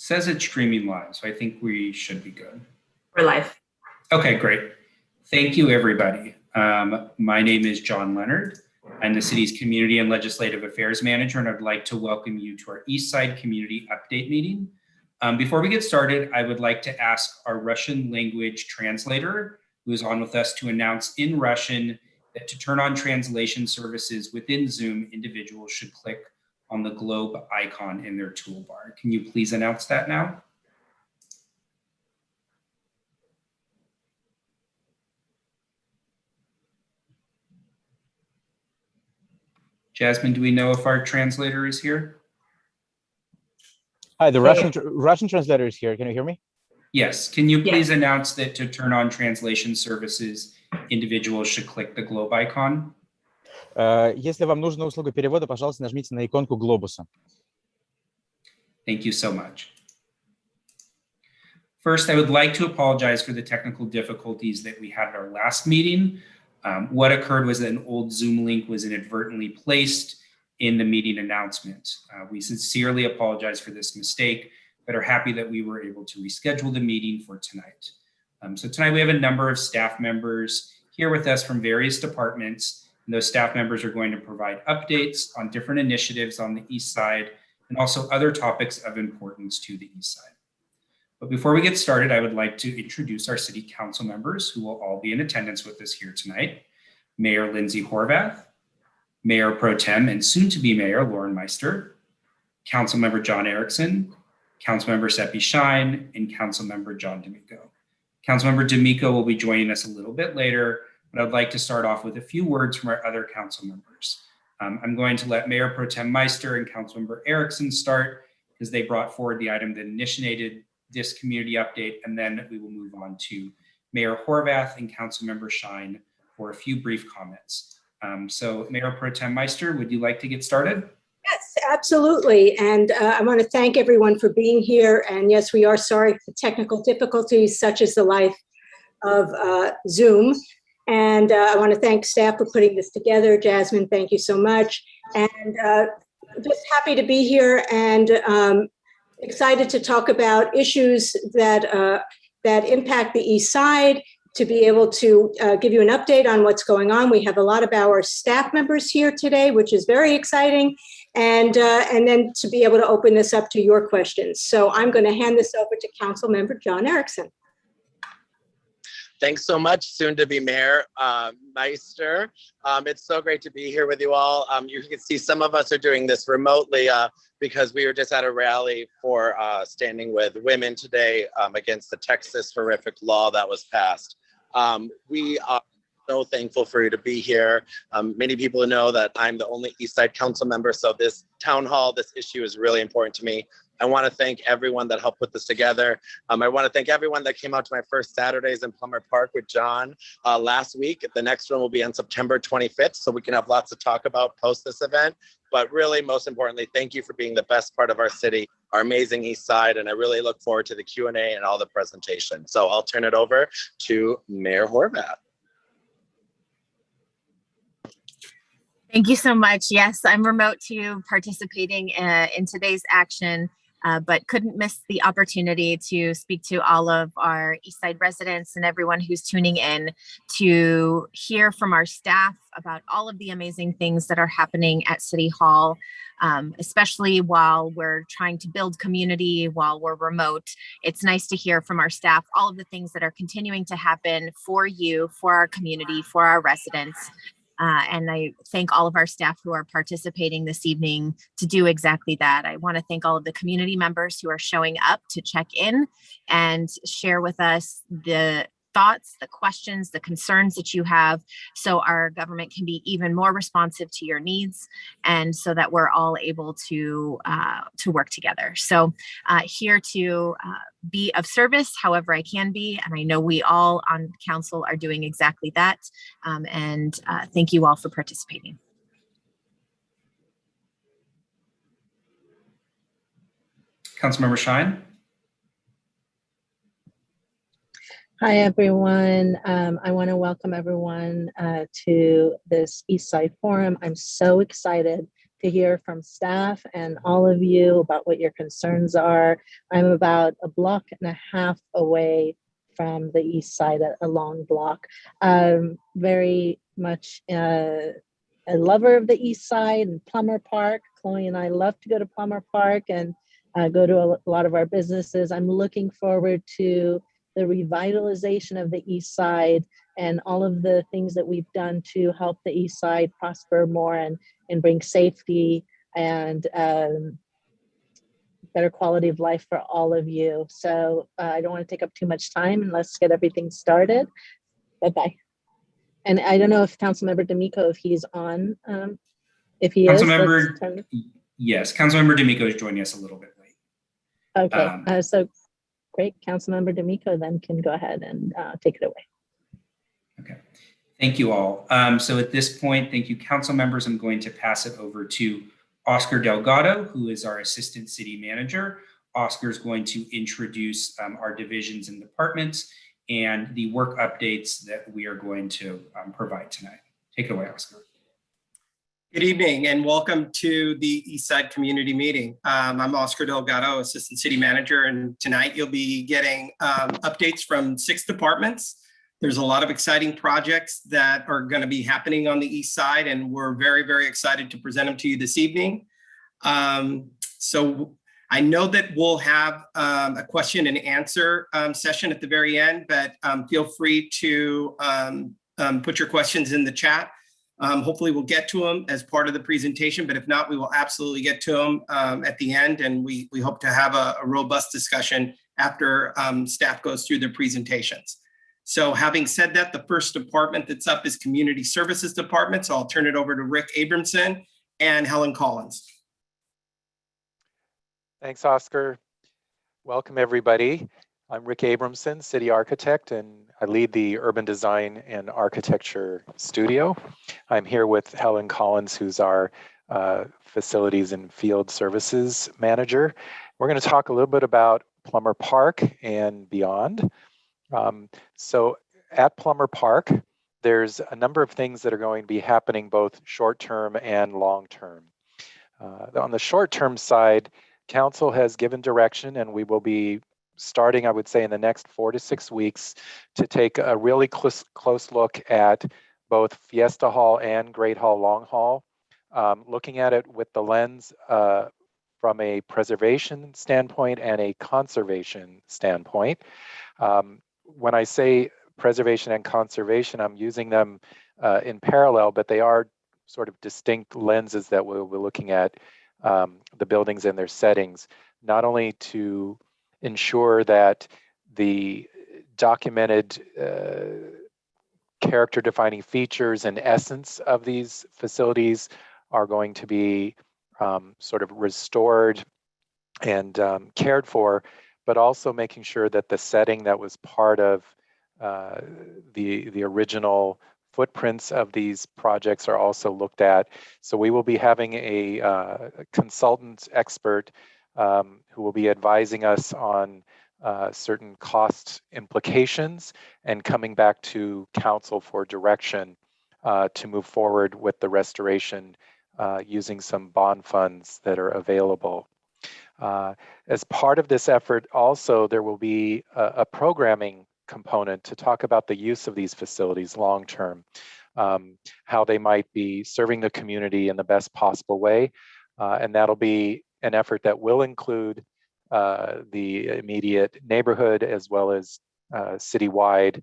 Says it's streaming live, so I think we should be good. We're live. Okay, great. Thank you, everybody. My name is John Leonard. I'm the city's Community and Legislative Affairs Manager, and I'd like to welcome you to our Eastside Community Update meeting. Before we get started, I would like to ask our Russian language translator, who is on with us, to announce in Russian that to turn on translation services within Zoom, individuals should click on the globe icon in their toolbar. Can you please announce that now? Jasmine, do we know if our translator is here? Hi, the Russian translator is here. Can you hear me? Yes. Can you please announce that to turn on translation services, individuals should click the globe icon? Если вам нужна услуга перевода, пожалуйста, нажмите на иконку глобуса. Thank you so much. First, I would like to apologize for the technical difficulties that we had at our last meeting. What occurred was that an old Zoom link was inadvertently placed in the meeting announcement. We sincerely apologize for this mistake, but are happy that we were able to reschedule the meeting for tonight. So tonight we have a number of staff members here with us from various departments. And those staff members are going to provide updates on different initiatives on the East Side and also other topics of importance to the East Side. But before we get started, I would like to introduce our city council members who will all be in attendance with us here tonight. Mayor Lindsay Horvath, Mayor Pro Tem and soon to be Mayor Lauren Meister, Councilmember John Erickson, Councilmember Seppi Shine, and Councilmember John D'Amico. Councilmember D'Amico will be joining us a little bit later, but I'd like to start off with a few words from our other council members. I'm going to let Mayor Pro Tem Meister and Councilmember Erickson start because they brought forward the item that initiated this community update, and then we will move on to Mayor Horvath and Councilmember Shine for a few brief comments. So Mayor Pro Tem Meister, would you like to get started? Yes, absolutely. And I want to thank everyone for being here. And yes, we are sorry for technical difficulties such as the life of Zoom. And I want to thank staff for putting this together. Jasmine, thank you so much. And just happy to be here and excited to talk about issues that impact the East Side, to be able to give you an update on what's going on. We have a lot of our staff members here today, which is very exciting. And then to be able to open this up to your questions. So I'm going to hand this over to Councilmember John Erickson. Thanks so much, soon to be Mayor Meister. It's so great to be here with you all. You can see some of us are doing this remotely because we were just at a rally for standing with women today against the Texas horrific law that was passed. We are so thankful for you to be here. Many people know that I'm the only Eastside council member, so this town hall, this issue is really important to me. I want to thank everyone that helped put this together. I want to thank everyone that came out to my first Saturdays in Plummer Park with John last week. The next one will be on September 25th, so we can have lots to talk about post this event. But really, most importantly, thank you for being the best part of our city, our amazing East Side, and I really look forward to the Q&A and all the presentation. So I'll turn it over to Mayor Horvath. Thank you so much. Yes, I'm remote too, participating in today's action. But couldn't miss the opportunity to speak to all of our Eastside residents and everyone who's tuning in to hear from our staff about all of the amazing things that are happening at City Hall, especially while we're trying to build community, while we're remote. It's nice to hear from our staff all of the things that are continuing to happen for you, for our community, for our residents. And I thank all of our staff who are participating this evening to do exactly that. I want to thank all of the community members who are showing up to check in and share with us the thoughts, the questions, the concerns that you have, so our government can be even more responsive to your needs, and so that we're all able to work together. So here to be of service however I can be, and I know we all on council are doing exactly that. And thank you all for participating. Councilmember Shine. Hi, everyone. I want to welcome everyone to this Eastside Forum. I'm so excited to hear from staff and all of you about what your concerns are. I'm about a block and a half away from the east side, a long block. Very much a lover of the east side and Plummer Park. Chloe and I love to go to Plummer Park and go to a lot of our businesses. I'm looking forward to the revitalization of the east side and all of the things that we've done to help the east side prosper more and bring safety and better quality of life for all of you. So I don't want to take up too much time, and let's get everything started. Bye-bye. And I don't know if Councilmember D'Amico, if he's on, if he is. Yes, Councilmember D'Amico is joining us a little bit late. Okay, so great. Councilmember D'Amico then can go ahead and take it away. Okay, thank you all. So at this point, thank you, council members. I'm going to pass it over to Oscar Delgado, who is our Assistant City Manager. Oscar is going to introduce our divisions and departments and the work updates that we are going to provide tonight. Take it away, Oscar. Good evening and welcome to the Eastside Community Meeting. I'm Oscar Delgado, Assistant City Manager, and tonight you'll be getting updates from 6 departments. There's a lot of exciting projects that are going to be happening on the East Side, and we're very, very excited to present them to you this evening. So I know that we'll have a question and answer session at the very end, but feel free to put your questions in the chat. Hopefully we'll get to them as part of the presentation, but if not, we will absolutely get to them at the end, and we hope to have a robust discussion after staff goes through their presentations. So having said that, the first department that's up is Community Services Department, so I'll turn it over to Rick Abramson and Helen Collins. Thanks, Oscar. Welcome, everybody. I'm Rick Abramson, City Architect, and I lead the Urban Design and Architecture Studio. I'm here with Helen Collins, who's our Facilities and Field Services Manager. We're going to talk a little bit about Plummer Park and beyond. So at Plummer Park, there's a number of things that are going to be happening both short-term and long-term. On the short-term side, Council has given direction, and we will be starting, I would say, in the next 4 to 6 weeks to take a really close look at both Fiesta Hall and Great Hall Long Hall, looking at it with the lens from a preservation standpoint and a conservation standpoint. When I say preservation and conservation, I'm using them in parallel, but they are sort of distinct lenses that we'll be looking at the buildings and their settings, not only to ensure that the documented character defining features and essence of these facilities are going to be sort of restored and cared for, but also making sure that the setting that was part of the original footprints of these projects are also looked at. So we will be having a consultant expert who will be advising us on certain cost implications and coming back to council for direction to move forward with the restoration using some bond funds that are available. As part of this effort, also, there will be a programming component to talk about the use of these facilities long-term, how they might be serving the community in the best possible way. And that'll be an effort that will include the immediate neighborhood as well as citywide.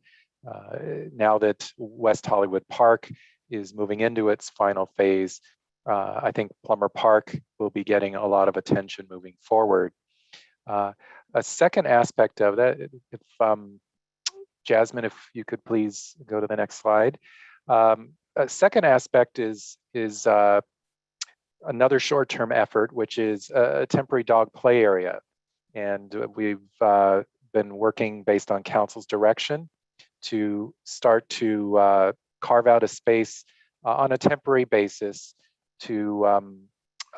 Now that West Hollywood Park is moving into its final phase, I think Plummer Park will be getting a lot of attention moving forward. A second aspect of that, if Jasmine, if you could please go to the next slide. A second aspect is another short-term effort, which is a temporary dog play area. And we've been working based on council's direction to start to carve out a space on a temporary basis to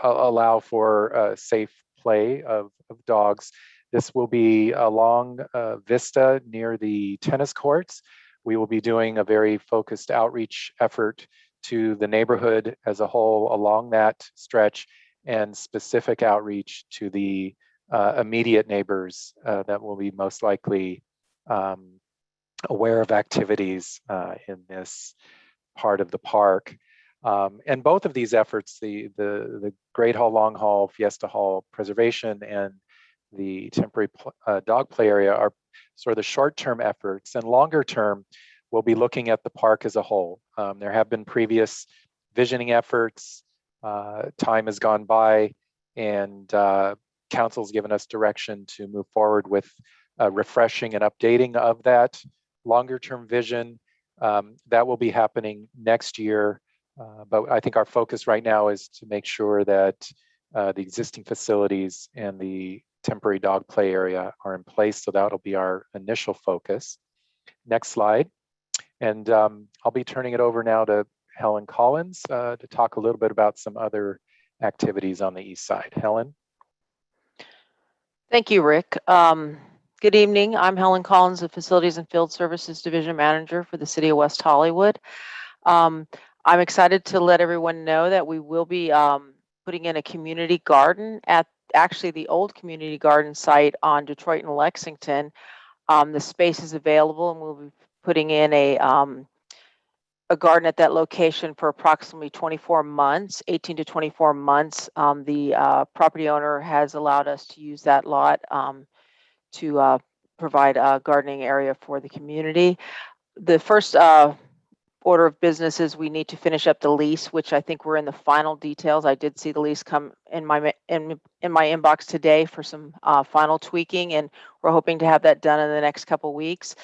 allow for safe play of dogs. This will be along Vista near the tennis courts. We will be doing a very focused outreach effort to the neighborhood as a whole along that stretch, and specific outreach to the immediate neighbors that will be most likely aware of activities in this part of the park. And both of these efforts, the Great Hall, Long Hall, Fiesta Hall preservation and the temporary dog play area, are sort of the short-term efforts, and longer term, we'll be looking at the park as a whole. There have been previous visioning efforts. Time has gone by, and council's given us direction to move forward with refreshing and updating of that longer-term vision. That will be happening next year. But I think our focus right now is to make sure that the existing facilities and the temporary dog play area are in place. So that'll be our initial focus. Next slide. And I'll be turning it over now to Helen Collins to talk a little bit about some other activities on the east side. Helen? Thank you, Rick. Good evening. I'm Helen Collins, the Facilities and Field Services Division Manager for the City of West Hollywood. I'm excited to let everyone know that we will be putting in a community garden at actually the old community garden site on Detroit and Lexington. The space is available, and we'll be putting in a garden at that location for approximately 24 months, 18 to 24 months. The property owner has allowed us to use that lot to provide a gardening area for the community. The first order of business is we need to finish up the lease, which I think we're in the final details. I did see the lease come in my inbox today for some final tweaking, and we're hoping to have that done in the next couple weeks.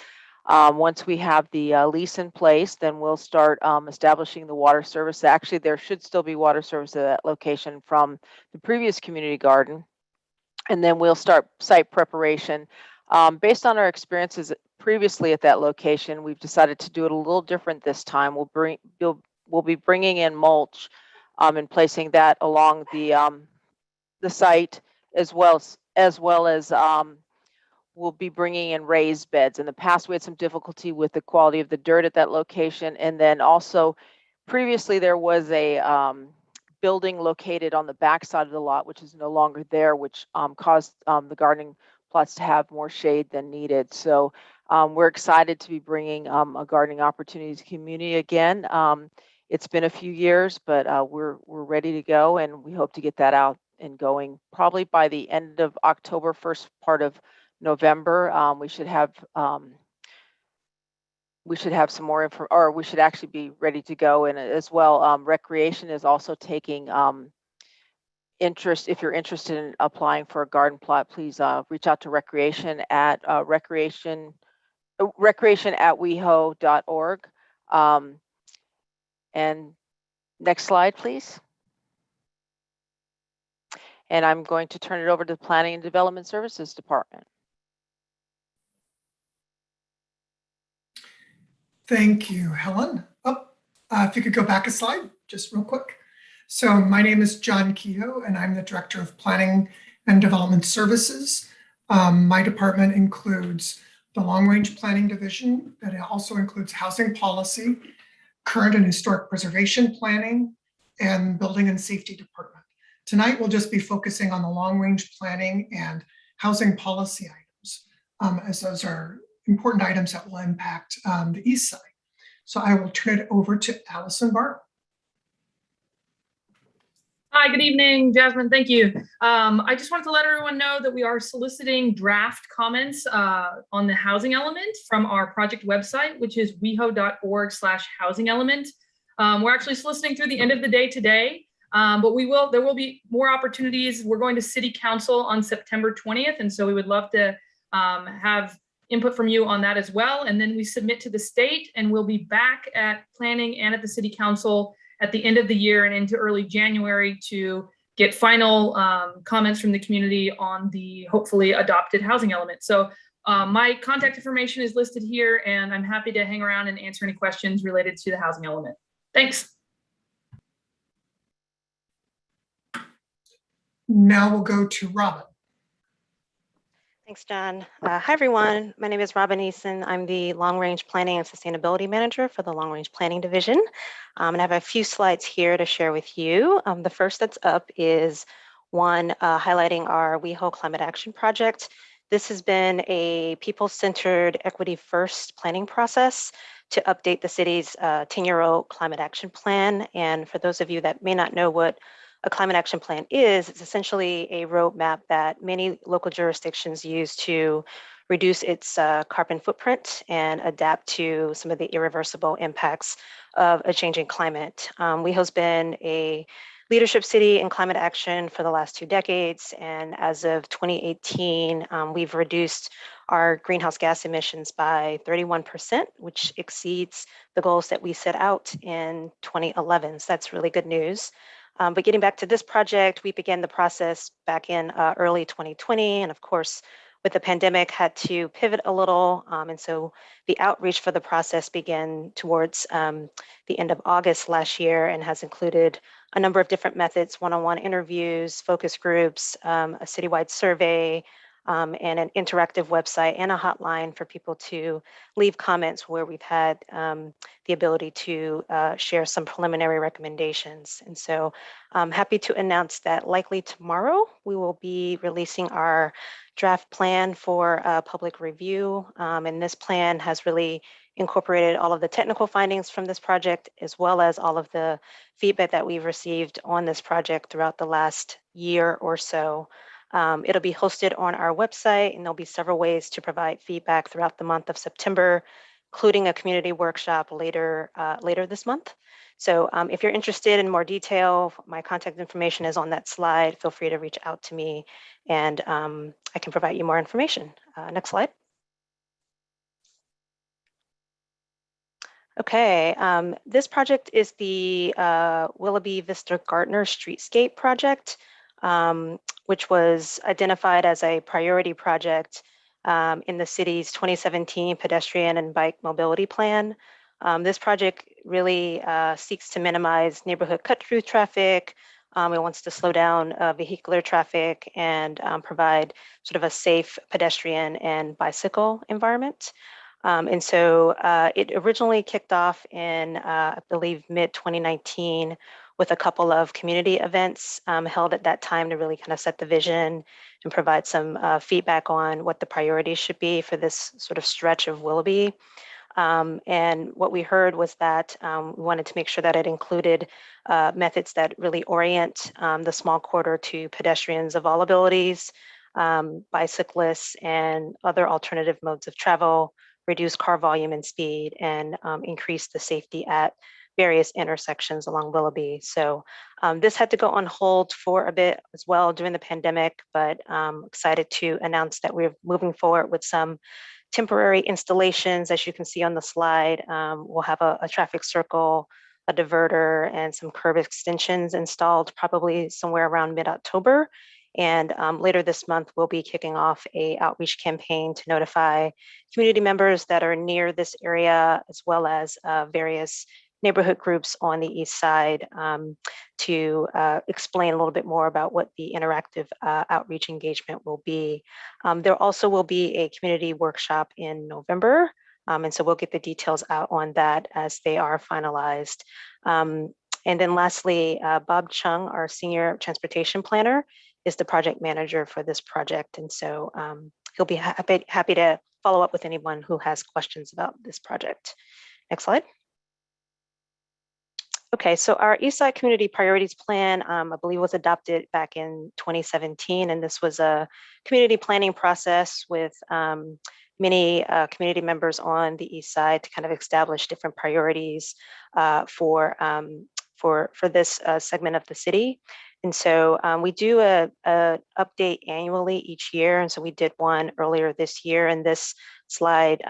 Once we have the lease in place, then we'll start establishing the water service. Actually, there should still be water service at that location from the previous community garden. And then we'll start site preparation. Based on our experiences previously at that location, we've decided to do it a little different this time. We'll be bringing in mulch and placing that along the site, as well as we'll be bringing in raised beds. In the past, we had some difficulty with the quality of the dirt at that location. And then also previously there was a building located on the back side of the lot, which is no longer there, which caused the gardening plots to have more shade than needed. So we're excited to be bringing a gardening opportunity to the community again. It's been a few years, but we're ready to go, and we hope to get that out and going probably by the end of October, first part of November. We should have some more info, or we should actually be ready to go. And as well, Recreation is also taking interest. If you're interested in applying for a garden plot, please reach out to Recreation at recreation@weho.org. And next slide, please. And I'm going to turn it over to the Planning and Development Services Department. Thank you, Helen. If you could go back a slide, just real quick. So my name is John Kehoe, and I'm the Director of Planning and Development Services. My department includes the Long Range Planning Division, that also includes housing policy, current and historic preservation planning, and building and safety department. Tonight, we'll just be focusing on the long range planning and housing policy items, as those are important items that will impact the east side. So I will turn it over to Allison Barr. Hi, good evening, Jasmine. Thank you. I just wanted to let everyone know that we are soliciting draft comments on the housing element from our project website, which is weho.org/housing element. We're actually soliciting through the end of the day today, but there will be more opportunities. We're going to City Council on September 20th, and so we would love to have input from you on that as well. And then we submit to the state, and we'll be back at planning and at the City Council at the end of the year and into early January to get final comments from the community on the hopefully adopted housing element. So my contact information is listed here, and I'm happy to hang around and answer any questions related to the housing element. Thanks. Now we'll go to Robin. Thanks, John. Hi, everyone. My name is Robin Eason. I'm the Long Range Planning and Sustainability Manager for the Long Range Planning Division. And I have a few slides here to share with you. The first that's up is one highlighting our Weho Climate Action Project. This has been a people-centered, equity-first planning process to update the city's 10-year-old climate action plan. And for those of you that may not know what a climate action plan is, it's essentially a roadmap that many local jurisdictions use to reduce its carbon footprint and adapt to some of the irreversible impacts of a changing climate. WeHo's been a leadership city in climate action for the last 2 decades, and as of 2018, we've reduced our greenhouse gas emissions by 31%, which exceeds the goals that we set out in 2011. So that's really good news. But getting back to this project, we began the process back in early 2020. And of course, with the pandemic, had to pivot a little. And so the outreach for the process began towards the end of August last year and has included a number of different methods: one-on-one interviews, focus groups, a citywide survey, and an interactive website and a hotline for people to leave comments, where we've had the ability to share some preliminary recommendations. And so I'm happy to announce that likely tomorrow, we will be releasing our draft plan for public review. And this plan has really incorporated all of the technical findings from this project, as well as all of the feedback that we've received on this project throughout the last year or so. It'll be hosted on our website, and there'll be several ways to provide feedback throughout the month of September, including a community workshop later this month. So if you're interested in more detail, my contact information is on that slide. Feel free to reach out to me, and I can provide you more information. Next slide. Okay, this project is the Willoughby Vista Gardner Streetscape project, which was identified as a priority project in the city's 2017 pedestrian and bike mobility plan. This project really seeks to minimize neighborhood cut-through traffic. It wants to slow down vehicular traffic and provide sort of a safe pedestrian and bicycle environment. And so it originally kicked off in, I believe, mid-2019 with a couple of community events held at that time to really kind of set the vision and provide some feedback on what the priorities should be for this sort of stretch of Willoughby. And what we heard was that we wanted to make sure that it included methods that really orient the small corridor to pedestrians of all abilities, bicyclists, and other alternative modes of travel, reduce car volume and speed, and increase the safety at various intersections along Willoughby. So this had to go on hold for a bit as well during the pandemic, but excited to announce that we're moving forward with some temporary installations. As you can see on the slide, we'll have a traffic circle, a diverter, and some curb extensions installed probably somewhere around mid-October. And later this month, we'll be kicking off an outreach campaign to notify community members that are near this area, as well as various neighborhood groups on the east side, to explain a little bit more about what the interactive outreach engagement will be. There also will be a community workshop in November, and so we'll get the details out on that as they are finalized. And then lastly, Bob Chung, our senior transportation planner, is the project manager for this project. And so he'll be happy to follow up with anyone who has questions about this project. Next slide. Okay, so our Eastside Community Priorities Plan, I believe, was adopted back in 2017, and this was a community planning process with many community members on the East Side to kind of establish different priorities for this segment of the city. And so we do a update annually each year, and so we did one earlier this year, and this slide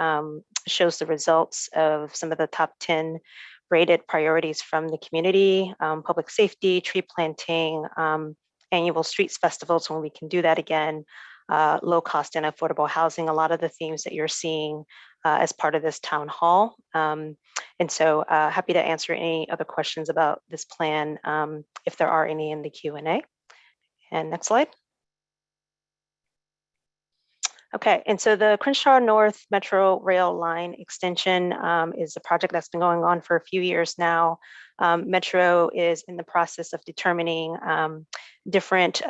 shows the results of some of the top 10 rated priorities from the community: public safety, tree planting, annual streets festivals when we can do that again, low cost and affordable housing, a lot of the themes that you're seeing as part of this town hall. And so happy to answer any other questions about this plan if there are any in the Q&A. And next slide. Okay, and so the Crenshaw North Metro Rail Line extension is a project that's been going on for a few years now. Metro is in the process of determining different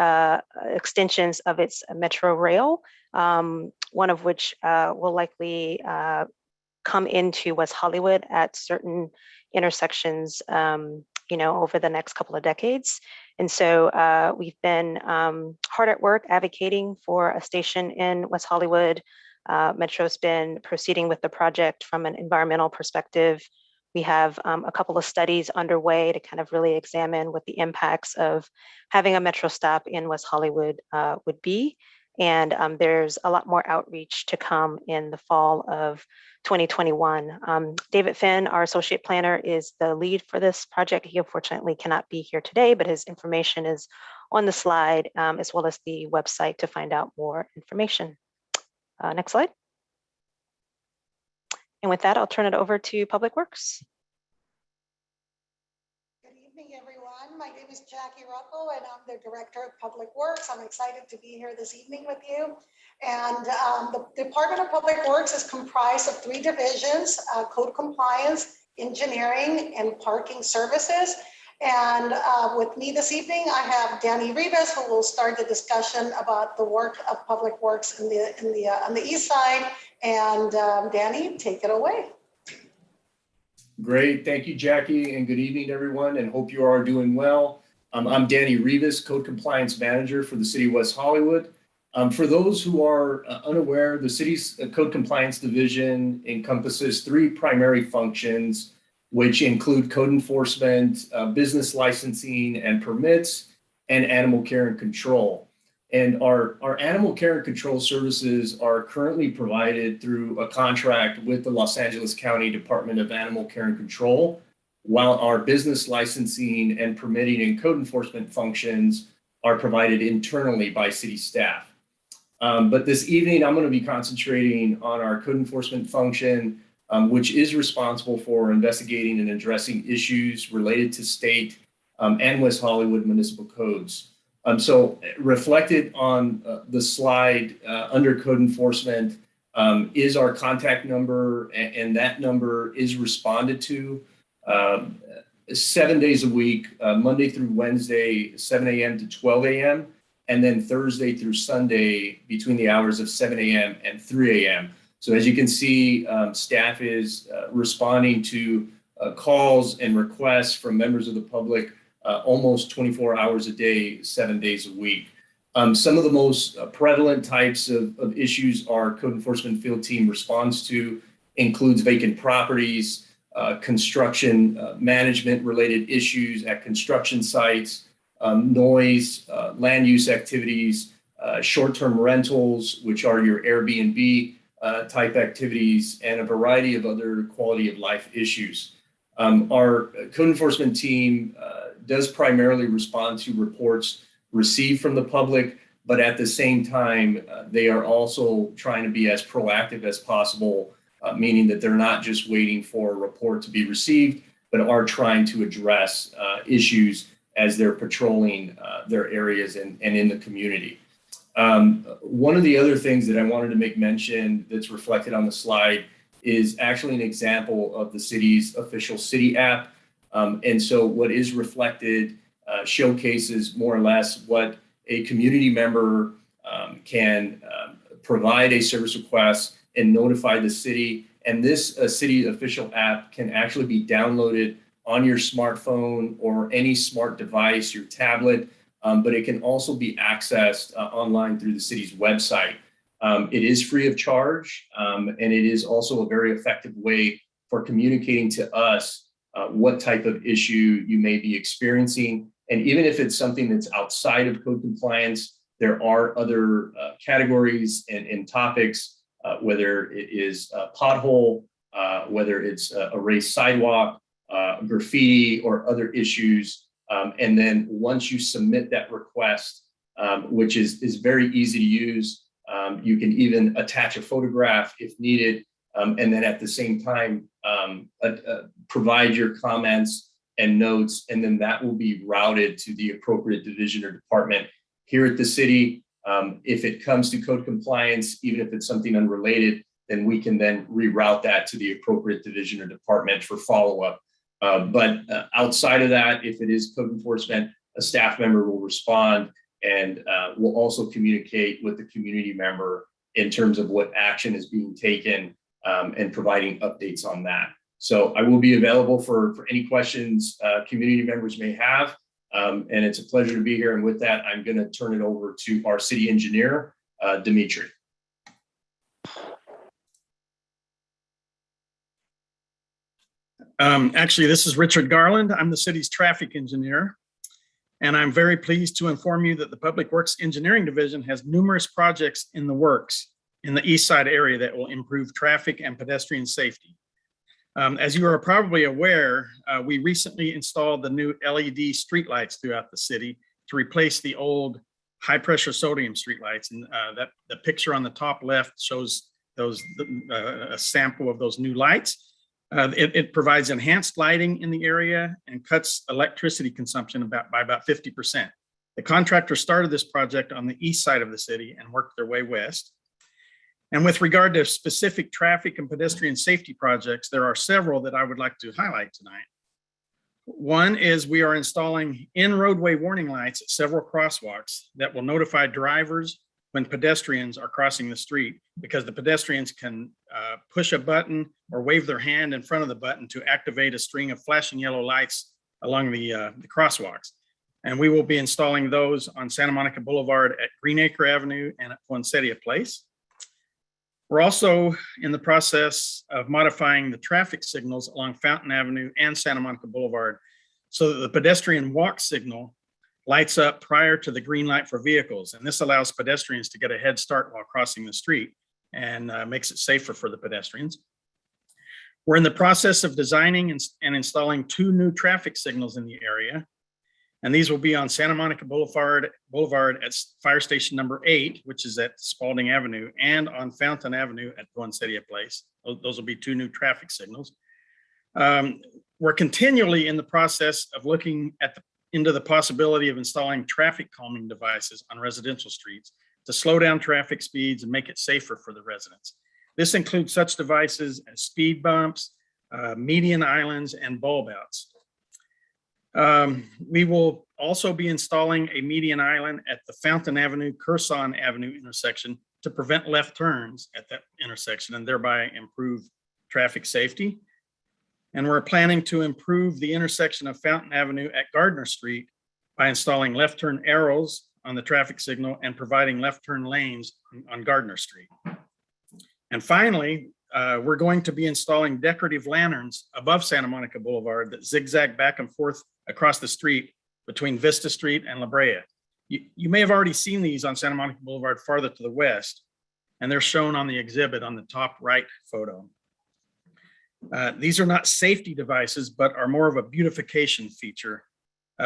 extensions of its Metro Rail, one of which will likely come into West Hollywood at certain intersections, over the next couple of decades. And so we've been hard at work advocating for a station in West Hollywood. Metro's been proceeding with the project from an environmental perspective. We have a couple of studies underway to kind of really examine what the impacts of having a Metro stop in West Hollywood would be. And there's a lot more outreach to come in the fall of 2021. David Finn, our associate planner, is the lead for this project. He unfortunately cannot be here today, but his information is on the slide, as well as the website to find out more information. Next slide. And with that, I'll turn it over to Public Works. Good evening, everyone. My name is Jackie Ruckel, and I'm the Director of Public Works. I'm excited to be here this evening with you. And the Department of Public Works is comprised of 3 divisions: code compliance, engineering, and parking services. And with me this evening, I have Danny Rivas, who will start the discussion about the work of Public Works on the East Side. And Danny, take it away. Great. Thank you, Jackie, and good evening, everyone, and hope you are doing well. I'm Danny Rivas, Code Compliance Manager for the City of West Hollywood. For those who are unaware, the city's Code Compliance Division encompasses 3 primary functions, which include code enforcement, business licensing and permits, and animal care and control. And our animal care and control services are currently provided through a contract with the Los Angeles County Department of Animal Care and Control, while our business licensing and permitting and code enforcement functions are provided internally by city staff. But this evening, I'm going to be concentrating on our code enforcement function, which is responsible for investigating and addressing issues related to state and West Hollywood municipal codes. So reflected on the slide under code enforcement is our contact number, and that number is responded to 7 days a week, Monday through Wednesday, 7 a.m. to 12 a.m., and then Thursday through Sunday between the hours of 7 a.m. and 3 a.m. So as you can see, staff is responding to calls and requests from members of the public almost 24 hours a day, 7 days a week. Some of the most prevalent types of issues our code enforcement field team responds to includes vacant properties, construction management related issues at construction sites, noise, land use activities, short-term rentals, which are your Airbnb type activities, and a variety of other quality of life issues. Our code enforcement team does primarily respond to reports received from the public, but at the same time, they are also trying to be as proactive as possible, meaning that they're not just waiting for a report to be received, but are trying to address issues as they're patrolling their areas and in the community. One of the other things that I wanted to make mention that's reflected on the slide is actually an example of the city's official city app. And so what is reflected showcases more or less what a community member can provide a service request and notify the city. And this city official app can actually be downloaded on your smartphone or any smart device, your tablet, but it can also be accessed online through the city's website. It is free of charge, and it is also a very effective way for communicating to us what type of issue you may be experiencing. And even if it's something that's outside of code compliance, there are other categories and topics, whether it is a pothole, whether it's a raised sidewalk, graffiti, or other issues. And then once you submit that request, which is very easy to use, you can even attach a photograph if needed, and then at the same time, provide your comments and notes, and then that will be routed to the appropriate division or department here at the city. If it comes to code compliance, even if it's something unrelated, then we can then reroute that to the appropriate division or department for follow-up. But outside of that, if it is code enforcement, a staff member will respond and will also communicate with the community member in terms of what action is being taken and providing updates on that. So I will be available for any questions community members may have. And it's a pleasure to be here. And with that, I'm going to turn it over to our city engineer, Dimitri. Actually, this is Richard Garland. I'm the city's traffic engineer. And I'm very pleased to inform you that the Public Works Engineering Division has numerous projects in the works in the Eastside area that will improve traffic and pedestrian safety. As you are probably aware, we recently installed the new LED streetlights throughout the city to replace the old high-pressure sodium streetlights. And the picture on the top left shows a sample of those new lights. It provides enhanced lighting in the area and cuts electricity consumption by about 50%. The contractor started this project on the east side of the city and worked their way west. And with regard to specific traffic and pedestrian safety projects, there are several that I would like to highlight tonight. One is we are installing in-roadway warning lights at several crosswalks that will notify drivers when pedestrians are crossing the street, because the pedestrians can push a button or wave their hand in front of the button to activate a string of flashing yellow lights along the crosswalks. And we will be installing those on Santa Monica Boulevard at Greenacre Avenue and at Poinsettia Place. We're also in the process of modifying the traffic signals along Fountain Avenue and Santa Monica Boulevard so that the pedestrian walk signal lights up prior to the green light for vehicles. And this allows pedestrians to get a head start while crossing the street and makes it safer for the pedestrians. We're in the process of designing and installing 2 new traffic signals in the area. And these will be on Santa Monica Boulevard at Fire Station number 8, which is at Spalding Avenue, and on Fountain Avenue at Poinsettia Place. Those will be 2 new traffic signals. We're continually in the process of looking into the possibility of installing traffic calming devices on residential streets to slow down traffic speeds and make it safer for the residents. This includes such devices as speed bumps, median islands, and bulb outs. We will also be installing a median island at the Fountain Avenue, Crenshaw Avenue intersection to prevent left turns at that intersection and thereby improve traffic safety. And we're planning to improve the intersection of Fountain Avenue at Gardner Street by installing left turn arrows on the traffic signal and providing left turn lanes on Gardner Street. And finally, we're going to be installing decorative lanterns above Santa Monica Boulevard that zigzag back and forth across the street between Vista Street and La Brea. You may have already seen these on Santa Monica Boulevard farther to the west, and they're shown on the exhibit on the top right photo. These are not safety devices, but are more of a beautification feature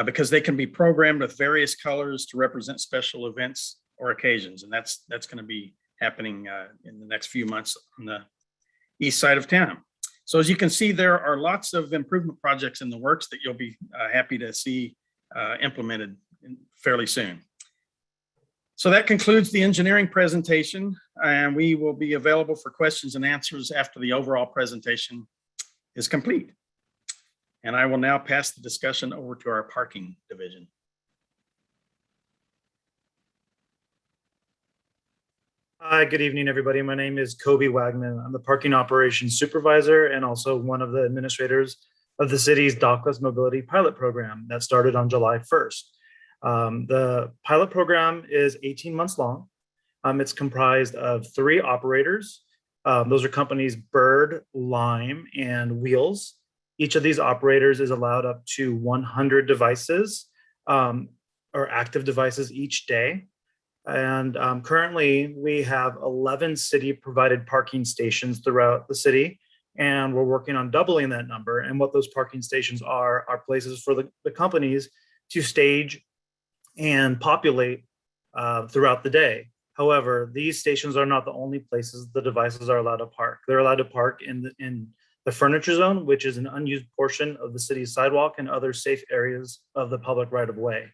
because they can be programmed with various colors to represent special events or occasions. And that's going to be happening in the next few months on the east side of town. So as you can see, there are lots of improvement projects in the works that you'll be happy to see implemented fairly soon. So that concludes the engineering presentation, and we will be available for questions and answers after the overall presentation is complete. And I will now pass the discussion over to our parking division. Hi, good evening, everybody. My name is Kobe Wagman. I'm the parking operations supervisor and also one of the administrators of the city's dockless mobility pilot program that started on July 1st. The pilot program is 18 months long. It's comprised of 3 operators. Those are companies Bird, Lime, and Wheels. Each of these operators is allowed up to 100 devices or active devices each day. And currently we have 11 city provided parking stations throughout the city, and we're working on doubling that number. And what those parking stations are places for the companies to stage and populate throughout the day. However, these stations are not the only places the devices are allowed to park. They're allowed to park in the furniture zone, which is an unused portion of the city's sidewalk and other safe areas of the public right of way.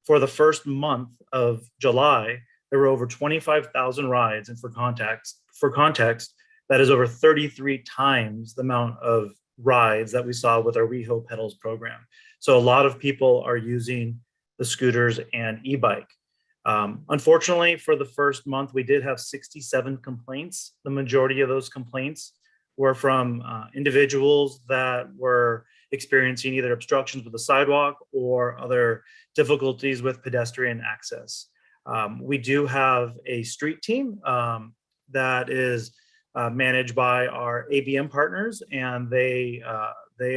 For the first month of July, there were over 25,000 rides. And for context, that is over 33 times the amount of rides that we saw with our WeHo Pedals program. So a lot of people are using the scooters and e-bike. Unfortunately, for the first month, we did have 67 complaints. The majority of those complaints were from individuals that were experiencing either obstructions with the sidewalk or other difficulties with pedestrian access. We do have a street team that is managed by our ABM partners, and they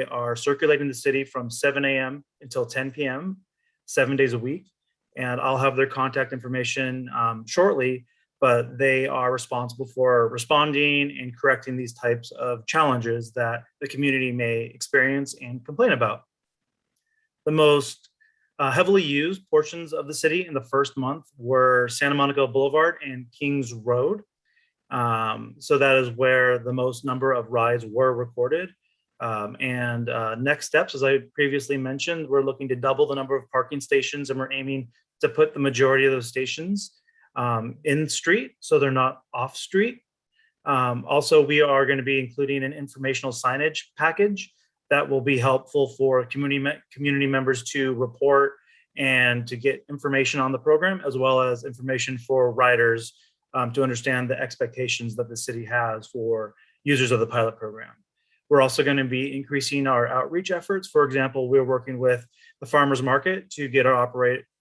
are circulating the city from 7 a.m. until 10 p.m., 7 days a week. And I'll have their contact information shortly, but they are responsible for responding and correcting these types of challenges that the community may experience and complain about. The most heavily used portions of the city in the first month were Santa Monica Boulevard and Kings Road. So that is where the most number of rides were recorded. Next steps, as I previously mentioned, we're looking to double the number of parking stations, and we're aiming to put the majority of those stations in street, so they're not off street. Also, we are going to be including an informational signage package that will be helpful for community members to report and to get information on the program, as well as information for riders to understand the expectations that the city has for users of the pilot program. We're also going to be increasing our outreach efforts. For example, we're working with the farmers market to get our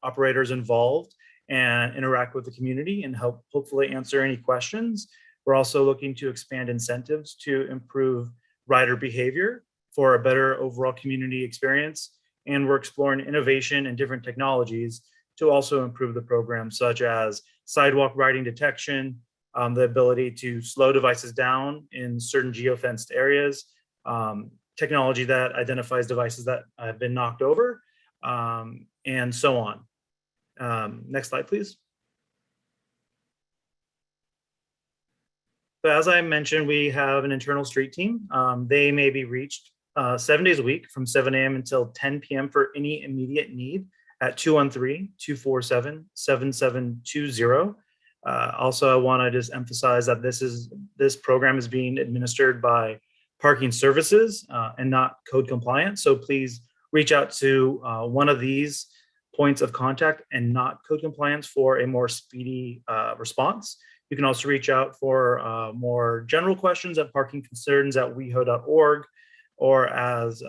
operators involved and interact with the community and help hopefully answer any questions. We're also looking to expand incentives to improve rider behavior for a better overall community experience. And we're exploring innovation and different technologies to also improve the program, such as sidewalk riding detection, the ability to slow devices down in certain geofenced areas, technology that identifies devices that have been knocked over, and so on. Next slide, please. So as I mentioned, we have an internal street team. They may be reached 7 days a week from 7 a.m. until 10 p.m. for any immediate need at 213-247-7720. Also, I want to just emphasize that this program is being administered by Parking Services and not code compliant. So please reach out to one of these points of contact and not code compliance for a more speedy response. You can also reach out for more general questions at parkingconcerns@weho.org, or as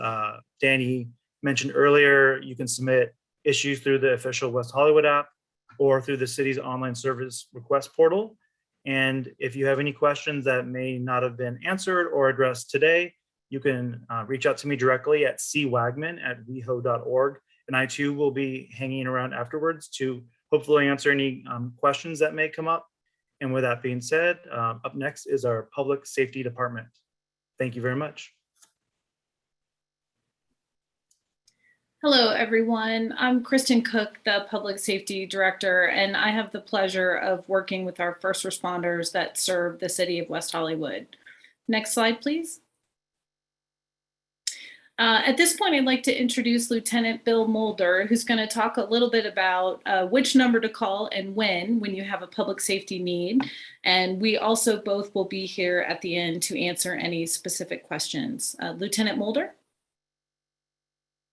Danny mentioned earlier, you can submit issues through the official West Hollywood app or through the city's online service request portal. And if you have any questions that may not have been answered or addressed today, you can reach out to me directly at cwagman@weho.org. And I too will be hanging around afterwards to hopefully answer any questions that may come up. And with that being said, up next is our Public Safety Department. Thank you very much. Hello, everyone. I'm Kristen Cook, the Public Safety Director, and I have the pleasure of working with our first responders that serve the city of West Hollywood. Next slide, please. At this point, I'd like to introduce Lieutenant Bill Mulder, who's going to talk a little bit about which number to call and when you have a public safety need. And we also both will be here at the end to answer any specific questions. Lieutenant Mulder?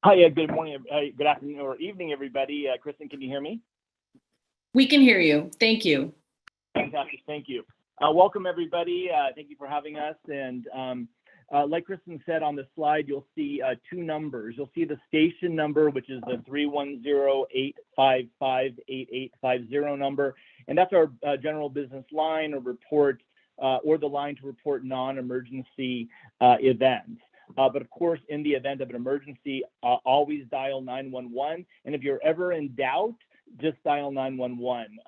Hi, good morning, good afternoon or evening, everybody. Kristen, can you hear me? We can hear you. Thank you. Fantastic, thank you. Welcome, everybody. Thank you for having us. And like Kristen said on the slide, you'll see two numbers. You'll see the station number, which is the 310-855-8850 number. And that's our general business line or report, or the line to report non-emergency events. But of course, in the event of an emergency, always dial 911. And if you're ever in doubt, just dial 911.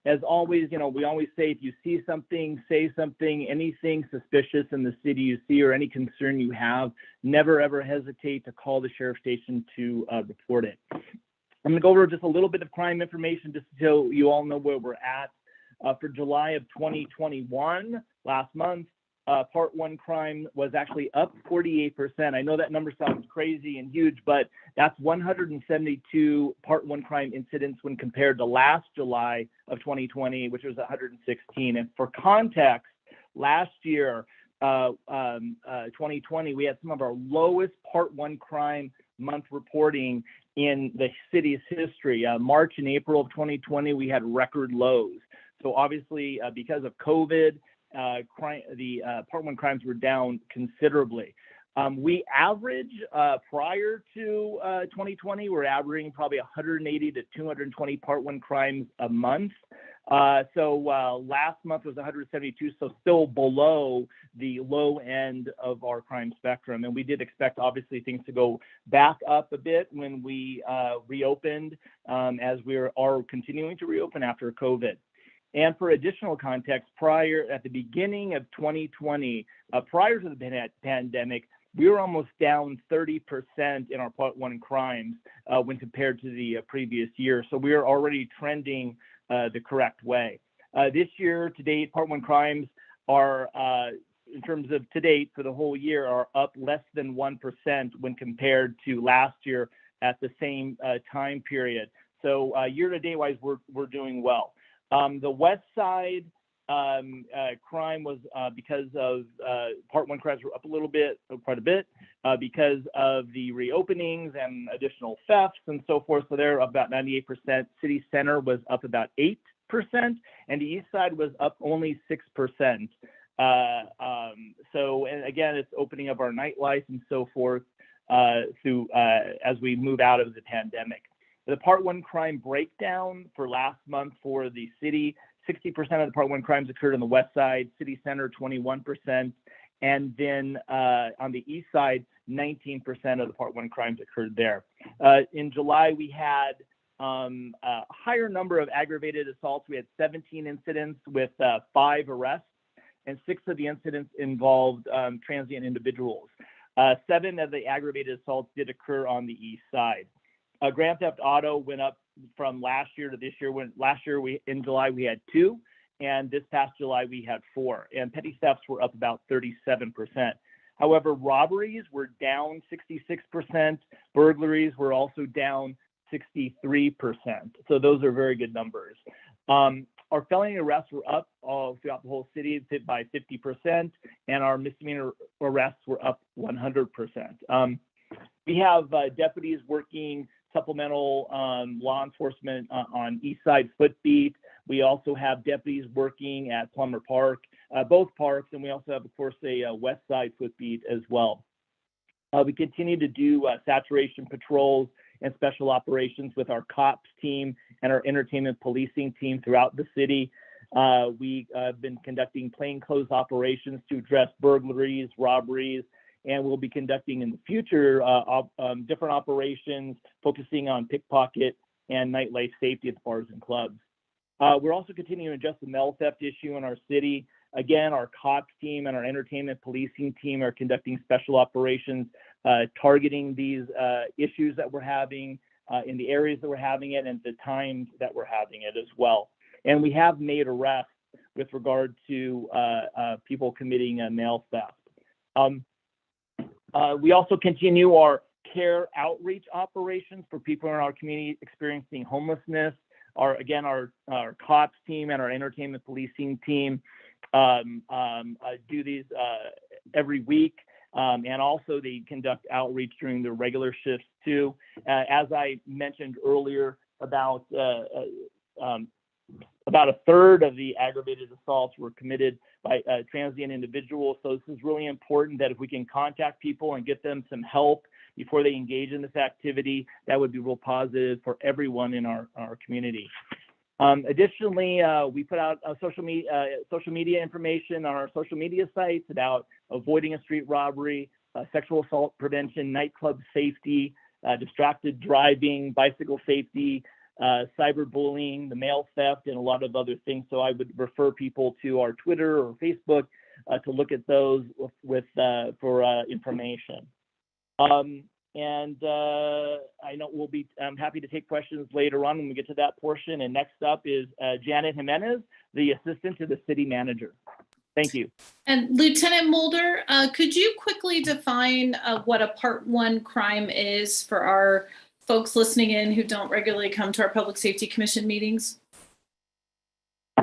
As always, we always say, if you see something, say something, anything suspicious in the city you see or any concern you have, never ever hesitate to call the sheriff's station to report it. I'm going to go over just a little bit of crime information just so you all know where we're at. For July of 2021, last month, Part 1 crime was actually up 48%. I know that number sounds crazy and huge, but that's 172 Part 1 crime incidents when compared to last July of 2020, which was 116. And for context, last year, 2020, we had some of our lowest Part 1 crime month reporting in the city's history. March and April of 2020, we had record lows. So obviously, because of COVID, the Part 1 crimes were down considerably. We average prior to 2020, we're averaging probably 180 to 220 Part 1 crimes a month. So last month was 172, so still below the low end of our crime spectrum. And we did expect, obviously, things to go back up a bit when we reopened, as we are continuing to reopen after COVID. And for additional context, at the beginning of 2020, prior to the pandemic, we were almost down 30% in our Part 1 crimes when compared to the previous year. So we are already trending the correct way. This year, to date, Part 1 crimes are, in terms of to date for the whole year, are up less than 1% when compared to last year at the same time period. So year-to-date wise, we're doing well. The West Side crime was because of Part 1 crimes were up quite a bit, because of the reopenings and additional thefts and so forth. So they're about 98%. City Center was up about 8%, and the East Side was up only 6%. So, and again, it's opening up our nightlife and so forth through as we move out of the pandemic. The Part 1 crime breakdown for last month for the city: 60% of the Part 1 crimes occurred on the West Side, City Center 21%, and then on the East Side, 19% of the Part 1 crimes occurred there. In July, we had a higher number of aggravated assaults. We had 17 incidents with 5 arrests, and 6 of the incidents involved transient individuals. 7 of the aggravated assaults did occur on the East Side. Grand theft auto went up from last year to this year. Last year, in July, we had 2, and this past July, we had 4. And petty thefts were up about 37%. However, robberies were down 66%. Burglaries were also down 63%. So those are very good numbers. Our felony arrests were up all throughout the whole city by 50%, and our misdemeanor arrests were up 100%. We have deputies working supplemental law enforcement on East Side Footbeat. We also have deputies working at Plummer Park, both parks, and we also have, of course, a West Side Footbeat as well. We continue to do saturation patrols and special operations with our cops team and our entertainment policing team throughout the city. We have been conducting plainclothes operations to address burglaries, robberies, and we'll be conducting in the future different operations focusing on pickpocket and nightlife safety at the bars and clubs. We're also continuing to address the mail theft issue in our city. Again, our cops team and our entertainment policing team are conducting special operations targeting these issues that we're having in the areas that we're having it and the times that we're having it as well. And we have made arrests with regard to people committing mail theft. We also continue our care outreach operations for people in our community experiencing homelessness. Our cops team and our entertainment policing team do these every week, and also they conduct outreach during their regular shifts too. As I mentioned earlier, about a third of the aggravated assaults were committed by transient individuals. So this is really important that if we can contact people and get them some help before they engage in this activity, that would be real positive for everyone in our community. Additionally, we put out social media information on our social media sites about avoiding a street robbery, sexual assault prevention, nightclub safety, distracted driving, bicycle safety, cyberbullying, the mail theft, and a lot of other things. So I would refer people to our Twitter or Facebook to look at those for information. I know I'm happy to take questions later on when we get to that portion. And next up is Janet Jimenez, the assistant to the city manager. Thank you. And Lieutenant Mulder, could you quickly define what a Part 1 crime is for our folks listening in who don't regularly come to our Public Safety Commission meetings?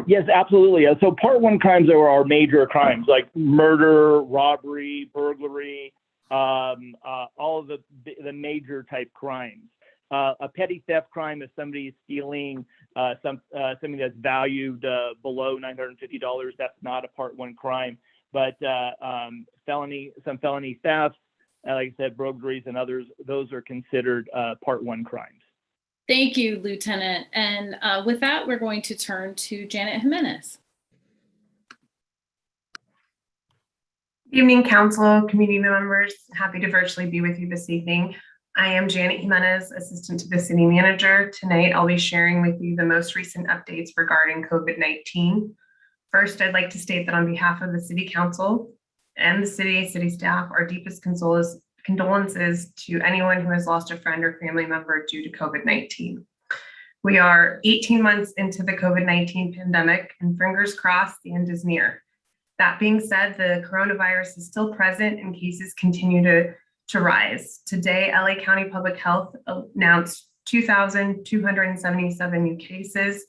Yes, absolutely. So Part 1 crimes are our major crimes like murder, robbery, burglary, all of the major type crimes. A petty theft crime is somebody stealing something that's valued below $950. That's not a Part 1 crime. But some felony thefts, like I said, burglaries and others, those are considered Part 1 crimes. Thank you, Lieutenant. And with that, we're going to turn to Janet Jimenez. Good evening, Council, community members. Happy to virtually be with you this evening. I am Janet Jimenez, Assistant to the City Manager. Tonight, I'll be sharing with you the most recent updates regarding COVID-19. First, I'd like to state that on behalf of the City Council and the city staff, our deepest condolences to anyone who has lost a friend or family member due to COVID-19. We are 18 months into the COVID-19 pandemic, and fingers crossed, the end is near. That being said, the coronavirus is still present and cases continue to rise. Today, LA County Public Health announced 2,277 new cases,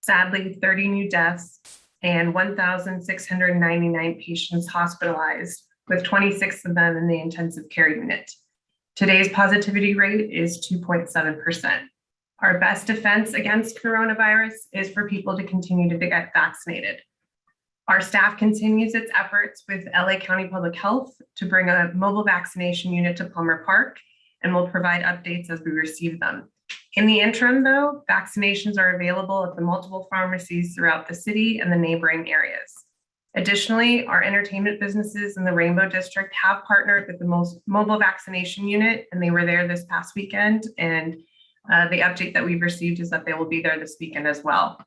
sadly 30 new deaths, and 1,699 patients hospitalized, with 26 of them in the intensive care unit. Today's positivity rate is 2.7%. Our best defense against coronavirus is for people to continue to get vaccinated. Our staff continues its efforts with LA County Public Health to bring a mobile vaccination unit to Palmer Park, and we'll provide updates as we receive them. In the interim, though, vaccinations are available at the multiple pharmacies throughout the city and the neighboring areas. Additionally, our entertainment businesses in the Rainbow District have partnered with the mobile vaccination unit, and they were there this past weekend. And the update that we've received is that they will be there this weekend as well.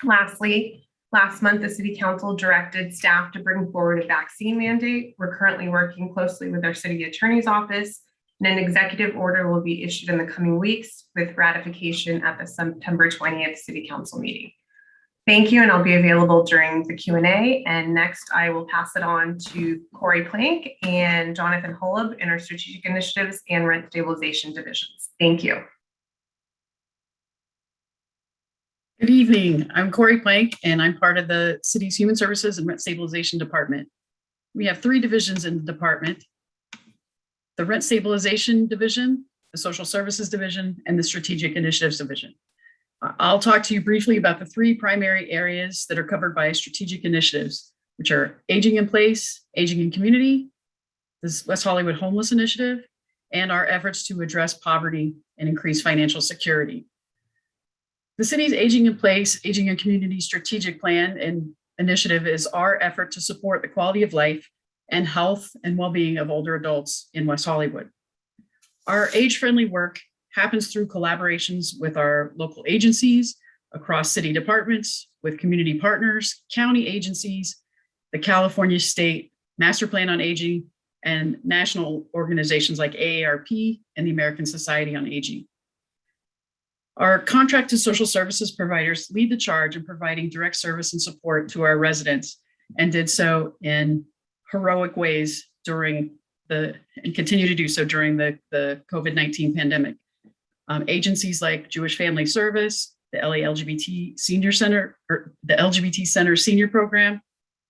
Lastly, last month, the City Council directed staff to bring forward a vaccine mandate. We're currently working closely with our City Attorney's Office, and an executive order will be issued in the coming weeks with ratification at the September 20th City Council meeting. Thank you, and I'll be available during the Q&A. And next, I will pass it on to Corey Plank and Jonathan Holub in our Strategic Initiatives and Rent Stabilization divisions. Thank you. Good evening. I'm Corey Plank, and I'm part of the city's Human Services and Rent Stabilization Department. We have 3 divisions in the department: the Rent Stabilization Division, the Social Services Division, and the Strategic Initiatives Division. I'll talk to you briefly about the 3 primary areas that are covered by strategic initiatives, which are aging in place, aging in community, the West Hollywood Homeless Initiative, and our efforts to address poverty and increase financial security. The city's Aging in Place, Aging in Community Strategic Plan and Initiative is our effort to support the quality of life and health and well-being of older adults in West Hollywood. Our age-friendly work happens through collaborations with our local agencies, across city departments, with community partners, county agencies, the California State Master Plan on Aging, and national organizations like AARP and the American Society on Aging. Our contracted social services providers lead the charge in providing direct service and support to our residents, and did so in heroic ways and continue to do so during the COVID-19 pandemic. Agencies like Jewish Family Service, the LA LGBT Senior Center, or the LGBT Center Senior Program,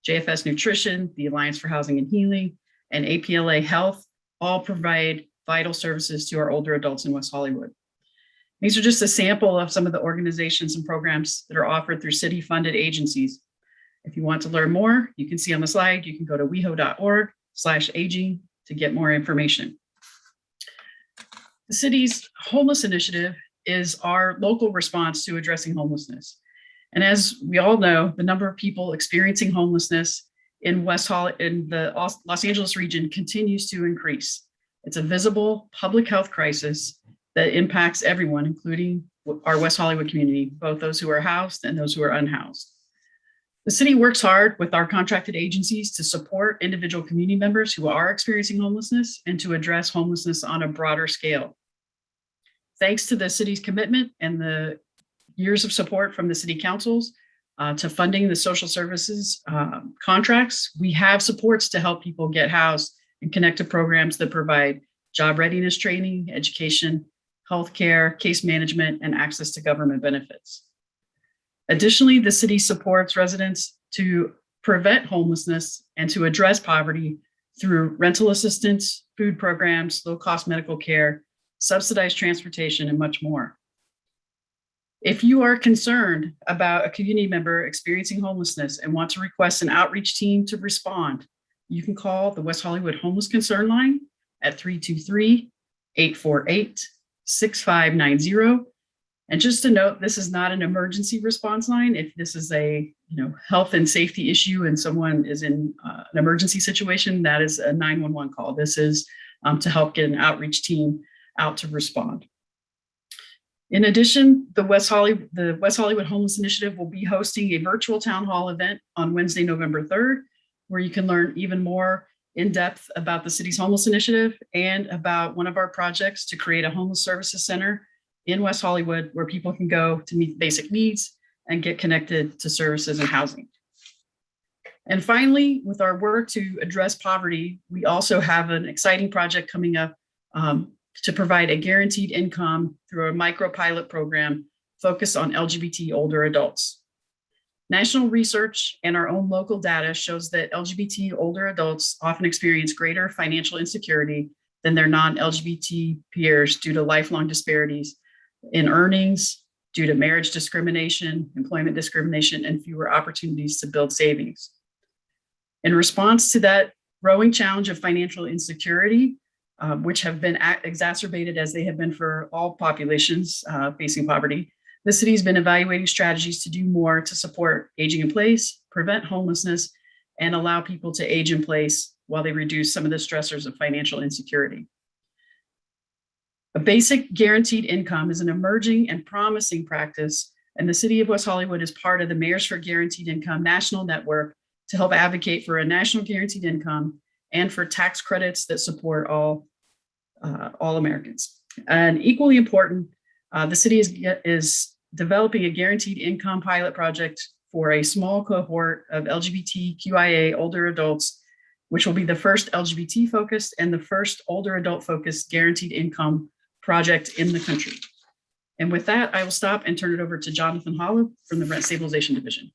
JFS Nutrition, the Alliance for Housing and Healing, and APLA Health all provide vital services to our older adults in West Hollywood. These are just a sample of some of the organizations and programs that are offered through city-funded agencies. If you want to learn more, you can see on the slide, you can go to weho.org/aging to get more information. The city's homeless initiative is our local response to addressing homelessness. And as we all know, the number of people experiencing homelessness in the Los Angeles region continues to increase. It's a visible public health crisis that impacts everyone, including our West Hollywood community, both those who are housed and those who are unhoused. The city works hard with our contracted agencies to support individual community members who are experiencing homelessness and to address homelessness on a broader scale. Thanks to the city's commitment and the years of support from the city councils, to funding the social services contracts. We have supports to help people get housed and connect to programs that provide job readiness training, education, healthcare, case management, and access to government benefits. Additionally, the city supports residents to prevent homelessness and to address poverty through rental assistance, food programs, low-cost medical care, subsidized transportation, and much more. If you are concerned about a community member experiencing homelessness and want to request an outreach team to respond, you can call the West Hollywood Homeless Concern Line at 323-848-6590. And just to note, this is not an emergency response line. If this is a health and safety issue and someone is in an emergency situation, that is a 911 call. This is to help get an outreach team out to respond. In addition, the West Hollywood Homeless Initiative will be hosting a virtual town hall event on Wednesday, November 3rd, where you can learn even more in depth about the city's homeless initiative and about one of our projects to create a homeless services center in West Hollywood where people can go to meet basic needs and get connected to services and housing. And finally, with our work to address poverty, we also have an exciting project coming up to provide a guaranteed income through a micro pilot program focused on LGBT older adults. National research and our own local data shows that LGBT older adults often experience greater financial insecurity than their non-LGBT peers due to lifelong disparities in earnings, due to marriage discrimination, employment discrimination, and fewer opportunities to build savings. In response to that growing challenge of financial insecurity, which have been exacerbated as they have been for all populations facing poverty, the city has been evaluating strategies to do more to support aging in place, prevent homelessness, and allow people to age in place while they reduce some of the stressors of financial insecurity. A basic guaranteed income is an emerging and promising practice, and the City of West Hollywood is part of the Mayors for Guaranteed Income national network to help advocate for a national guaranteed income and for tax credits that support all Americans. And equally important, the city is developing a guaranteed income pilot project for a small cohort of LGBTQIA older adults, which will be the first LGBT-focused and the first older adult-focused guaranteed income project in the country. And with that, I will stop and turn it over to Jonathan Hollow from the Rent Stabilization Division.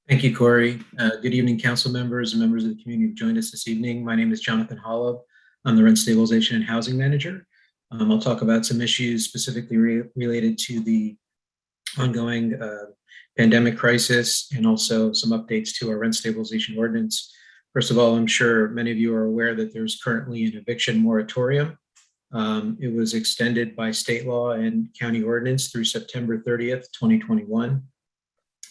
Thank you, Corey. Good evening, council members and members of the community who've joined us this evening. My name is Jonathan Hollow. I'm the Rent Stabilization and Housing Manager. I'll talk about some issues specifically related to the ongoing pandemic crisis and also some updates to our rent stabilization ordinance. First of all, I'm sure many of you are aware that there's currently an eviction moratorium. It was extended by state law and county ordinance through September 30th, 2021.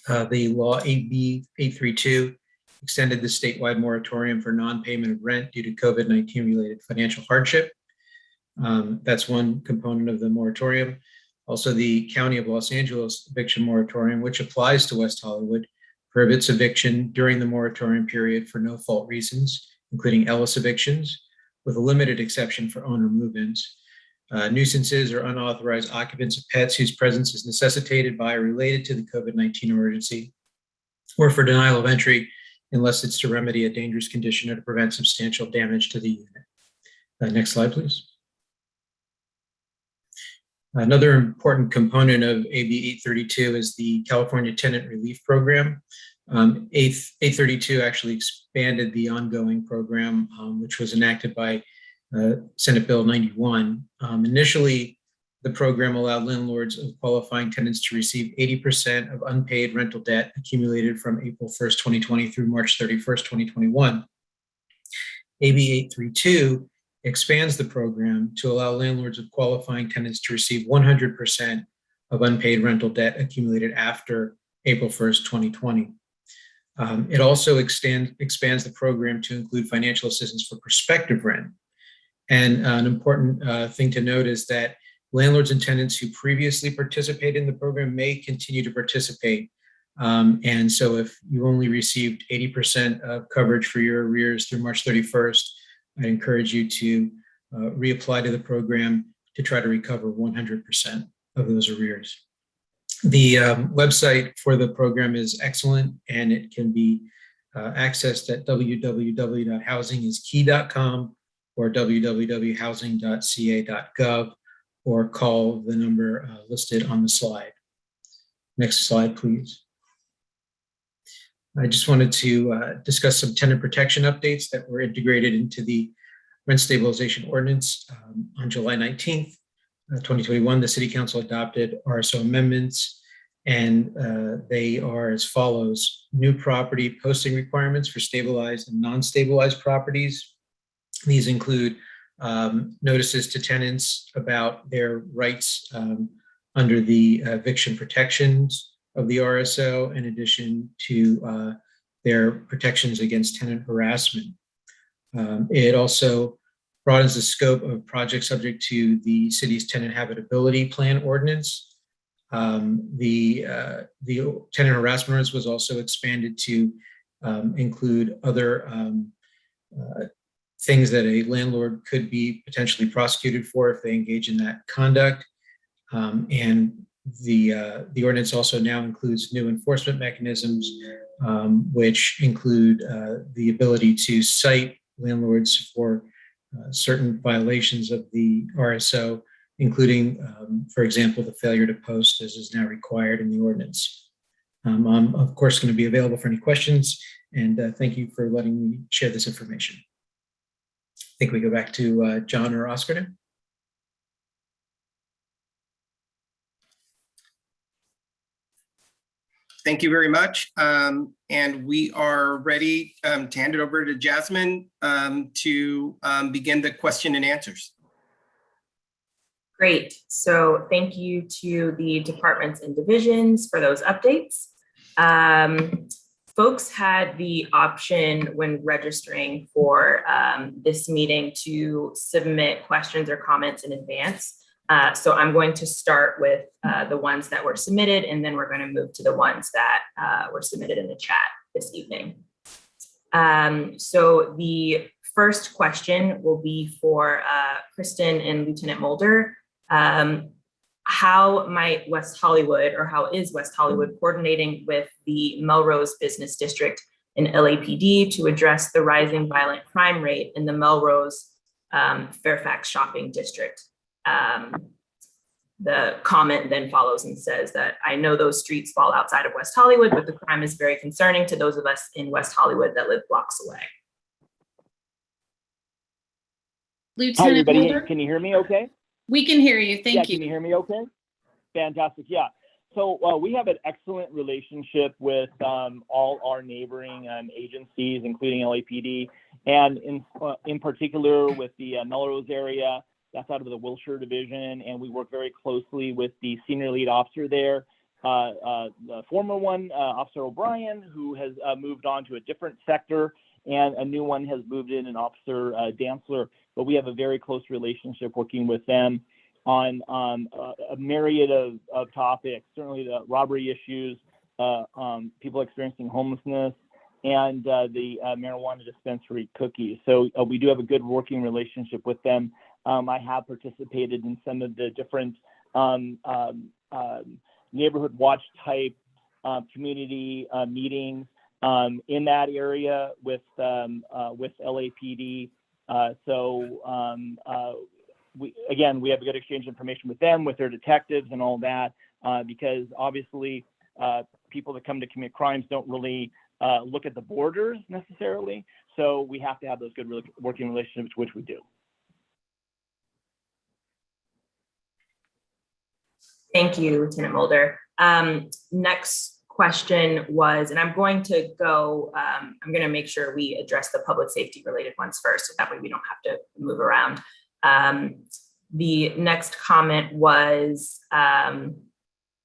The law AB 832 extended the statewide moratorium for non-payment of rent due to COVID-19 related financial hardship. That's one component of the moratorium. Also, the County of Los Angeles eviction moratorium, which applies to West Hollywood, prohibits eviction during the moratorium period for no fault reasons, including Ellis evictions, with a limited exception for owner move-ins. Nuisances or unauthorized occupants of pets whose presence is necessitated by or related to the COVID-19 emergency, or for denial of entry unless it's to remedy a dangerous condition or to prevent substantial damage to the unit. Next slide, please. Another important component of AB 832 is the California Tenant Relief Program. 832 actually expanded the ongoing program, which was enacted by Senate Bill 91. Initially, the program allowed landlords of qualifying tenants to receive 80% of unpaid rental debt accumulated from April 1st, 2020 through March 31st, 2021. AB 832 expands the program to allow landlords of qualifying tenants to receive 100% of unpaid rental debt accumulated after April 1st, 2020. It also expands the program to include financial assistance for prospective rent. And an important thing to note is that landlords and tenants who previously participated in the program may continue to participate. And so if you only received 80% of coverage for your arrears through March 31st, I encourage you to reapply to the program to try to recover 100% of those arrears. The website for the program is excellent, and it can be accessed at www.housingiskey.com or www.housing.ca.gov, or call the number listed on the slide. Next slide, please. I just wanted to discuss some tenant protection updates that were integrated into the rent stabilization ordinance. On July 19th, 2021, the City Council adopted Rso Amendments, and they are as follows: new property posting requirements for stabilized and non-stabilized properties. These include notices to tenants about their rights under the eviction protections of the RSO, in addition to their protections against tenant harassment. It also broadens the scope of projects subject to the city's tenant habitability plan ordinance. The tenant harassment ordinance was also expanded to include other things that a landlord could be potentially prosecuted for if they engage in that conduct. And the ordinance also now includes new enforcement mechanisms, which include the ability to cite landlords for certain violations of the RSO, including, for example, the failure to post, as is now required in the ordinance. I'm, of course, going to be available for any questions, and thank you for letting me share this information. I think we go back to John or Oscar now. Thank you very much. And we are ready to hand it over to Jasmine to begin the question and answers. Great. So thank you to the departments and divisions for those updates. Folks had the option when registering for this meeting to submit questions or comments in advance. So I'm going to start with the ones that were submitted, and then we're going to move to the ones that were submitted in the chat this evening. So the first question will be for Kristen and Lieutenant Mulder. How might West Hollywood, or how is West Hollywood coordinating with the Melrose Business District and LAPD to address the rising violent crime rate in the Melrose Fairfax shopping district? The comment then follows and says that I know those streets fall outside of West Hollywood, but the crime is very concerning to those of us in West Hollywood that live blocks away. Hi, everybody. Mulder? Can you hear me okay? We can hear you. Thank you. Can you hear me okay? Fantastic. Yeah. So we have an excellent relationship with all our neighboring agencies, including LAPD, and in particular with the Melrose area. That's out of the Wilshire Division, and we work very closely with the senior lead officer there, the former one, Officer O'Brien, who has moved on to a different sector, and a new one has moved in, an Officer Dantzler. But we have a very close relationship working with them on a myriad of topics, certainly the robbery issues, people experiencing homelessness, and the marijuana dispensary cookies. So we do have a good working relationship with them. I have participated in some of the different neighborhood watch type community meetings in that area with LAPD. We have a good exchange of information with them, with their detectives and all that, because obviously people that come to commit crimes don't really look at the borders necessarily. So we have to have those good working relationships, which we do. Thank you, Lieutenant Mulder. Next question was, and I'm going to go, I'm going to make sure we address the public safety related ones first, so that way we don't have to move around. The next comment was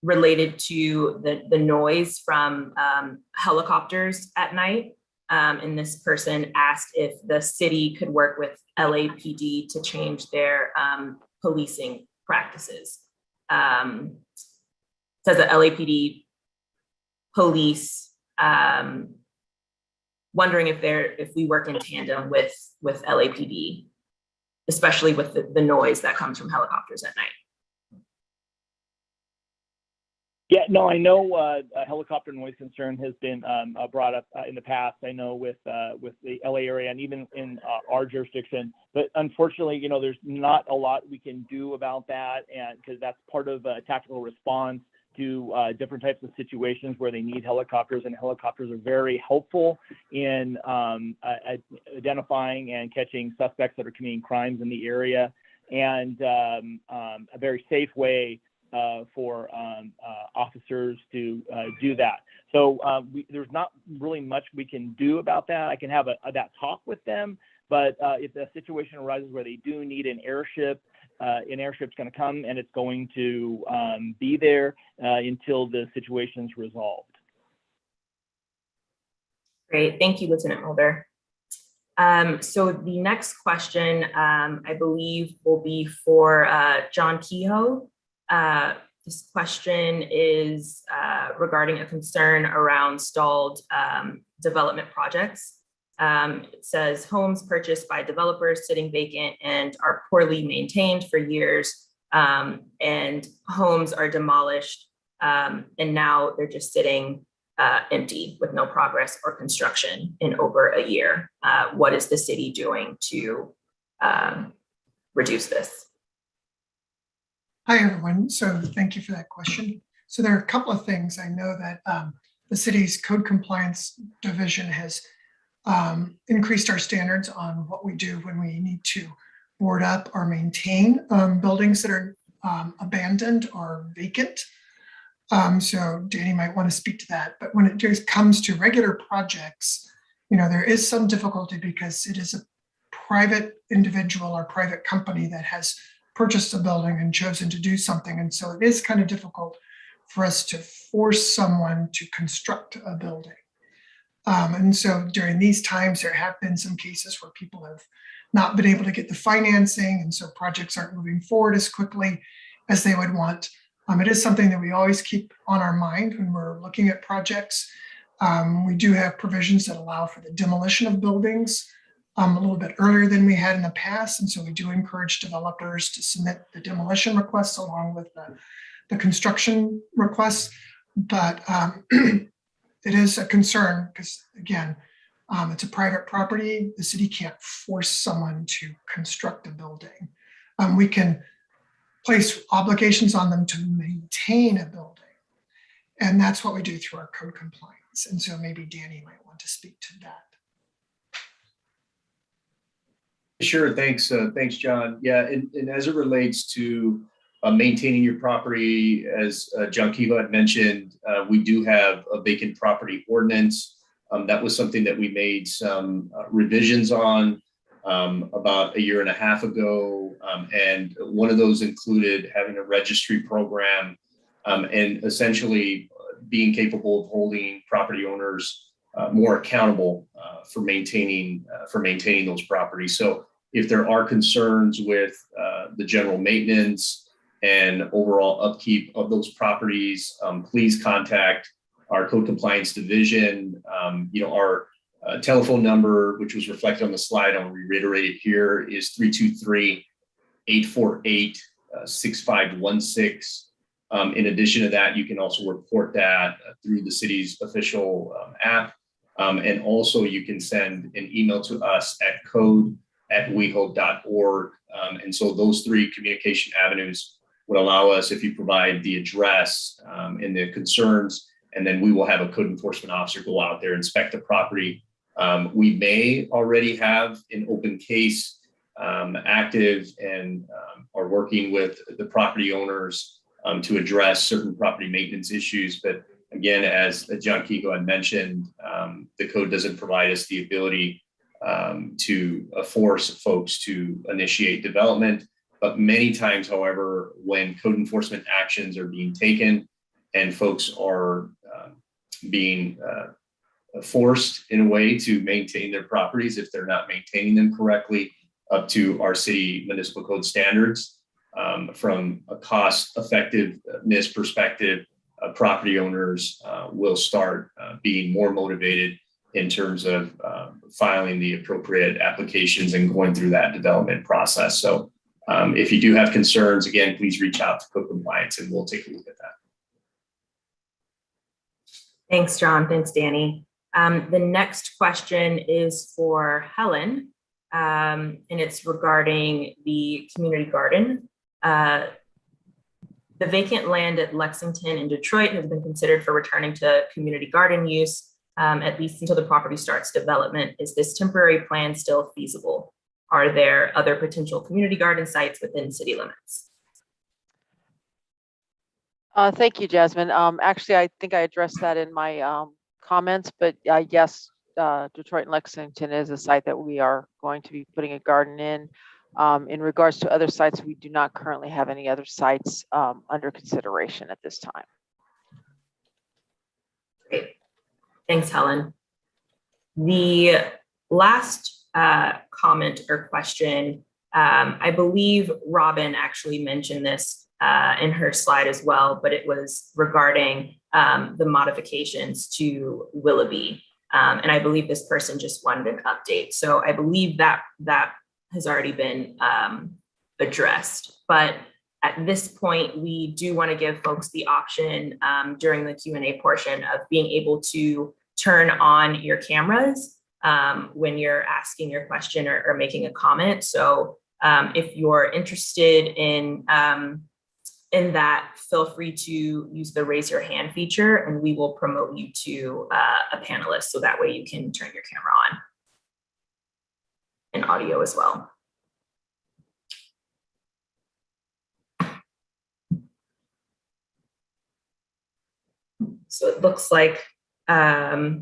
related to the noise from helicopters at night. And this person asked if the city could work with LAPD to change their policing practices. Says that LAPD police, wondering if we work in tandem with LAPD, especially with the noise that comes from helicopters at night. Yeah, no, I know helicopter noise concern has been brought up in the past. I know with the LA area and even in our jurisdiction, but unfortunately, you know, there's not a lot we can do about that, and because that's part of a tactical response to different types of situations where they need helicopters, and helicopters are very helpful in identifying and catching suspects that are committing crimes in the area, and a very safe way for officers to do that. So there's not really much we can do about that. I can have that talk with them, but if a situation arises where they do need an airship's going to come, and it's going to be there until the situation's resolved. Great, thank you, Lieutenant Mulder. So the next question, I believe, will be for John Kehoe. This question is regarding a concern around stalled development projects. It says homes purchased by developers sitting vacant and are poorly maintained for years, and homes are demolished, and now they're just sitting empty with no progress or construction in over a year. What is the city doing to reduce this? Hi, everyone. So thank you for that question. So there are a couple of things. I know that the city's code compliance division has increased our standards on what we do when we need to board up or maintain buildings that are abandoned or vacant. So Danny might want to speak to that. But when it just comes to regular projects, you know, there is some difficulty because it is a private individual or private company that has purchased a building and chosen to do something. And so it is kind of difficult for us to force someone to construct a building. And so during these times, there have been some cases where people have not been able to get the financing, and so projects aren't moving forward as quickly as they would want. It is something that we always keep on our mind when we're looking at projects. We do have provisions that allow for the demolition of buildings a little bit earlier than we had in the past. And so we do encourage developers to submit the demolition requests along with the construction requests. But it is a concern because, again, it's a private property. The city can't force someone to construct a building. We can place obligations on them to maintain a building. And that's what we do through our code compliance. And so maybe Danny might want to speak to that. Sure, thanks, John. Yeah, and as it relates to maintaining your property, as John Kehoe had mentioned, we do have a vacant property ordinance. That was something that we made some revisions on about a year and a half ago, and one of those included having a registry program and essentially being capable of holding property owners more accountable for maintaining those properties. So if there are concerns with the general maintenance and overall upkeep of those properties, please contact our code compliance division. Our telephone number, which was reflected on the slide, I'll reiterate it here, is 323-848-6516. In addition to that, you can also report that through the city's official app. And also you can send an email to us at code@weho.org. And so those three communication avenues would allow us, if you provide the address and the concerns, and then we will have a code enforcement officer go out there, inspect the property. We may already have an open case active and are working with the property owners to address certain property maintenance issues. But again, as John Kehoe had mentioned, the code doesn't provide us the ability to force folks to initiate development. But many times, however, when code enforcement actions are being taken and folks are being forced in a way to maintain their properties, if they're not maintaining them correctly up to our city municipal code standards, from a cost effectiveness perspective, property owners will start being more motivated in terms of filing the appropriate applications and going through that development process. So if you do have concerns, again, please reach out to code compliance and we'll take a look at that. Thanks, John. Thanks, Danny. The next question is for Helen, and it's regarding the community garden. The vacant land at Lexington and Detroit has been considered for returning to community garden use, at least until the property starts development. Is this temporary plan still feasible? Are there other potential community garden sites within city limits? Thank you, Jasmine. Actually, I think I addressed that in my comments, but yes, Detroit and Lexington is a site that we are going to be putting a garden in. In regards to other sites, we do not currently have any other sites under consideration at this time. Great. Thanks, Helen. The last comment or question, I believe Robin actually mentioned this in her slide as well, but it was regarding the modifications to Willoughby. And I believe this person just wanted an update. So I believe that has already been addressed. But at this point, we do want to give folks the option during the Q&A portion of being able to turn on your cameras when you're asking your question or making a comment. So if you're interested in that, feel free to use the raise your hand feature and we will promote you to a panelist. So that way you can turn your camera on. And audio as well. So it looks like I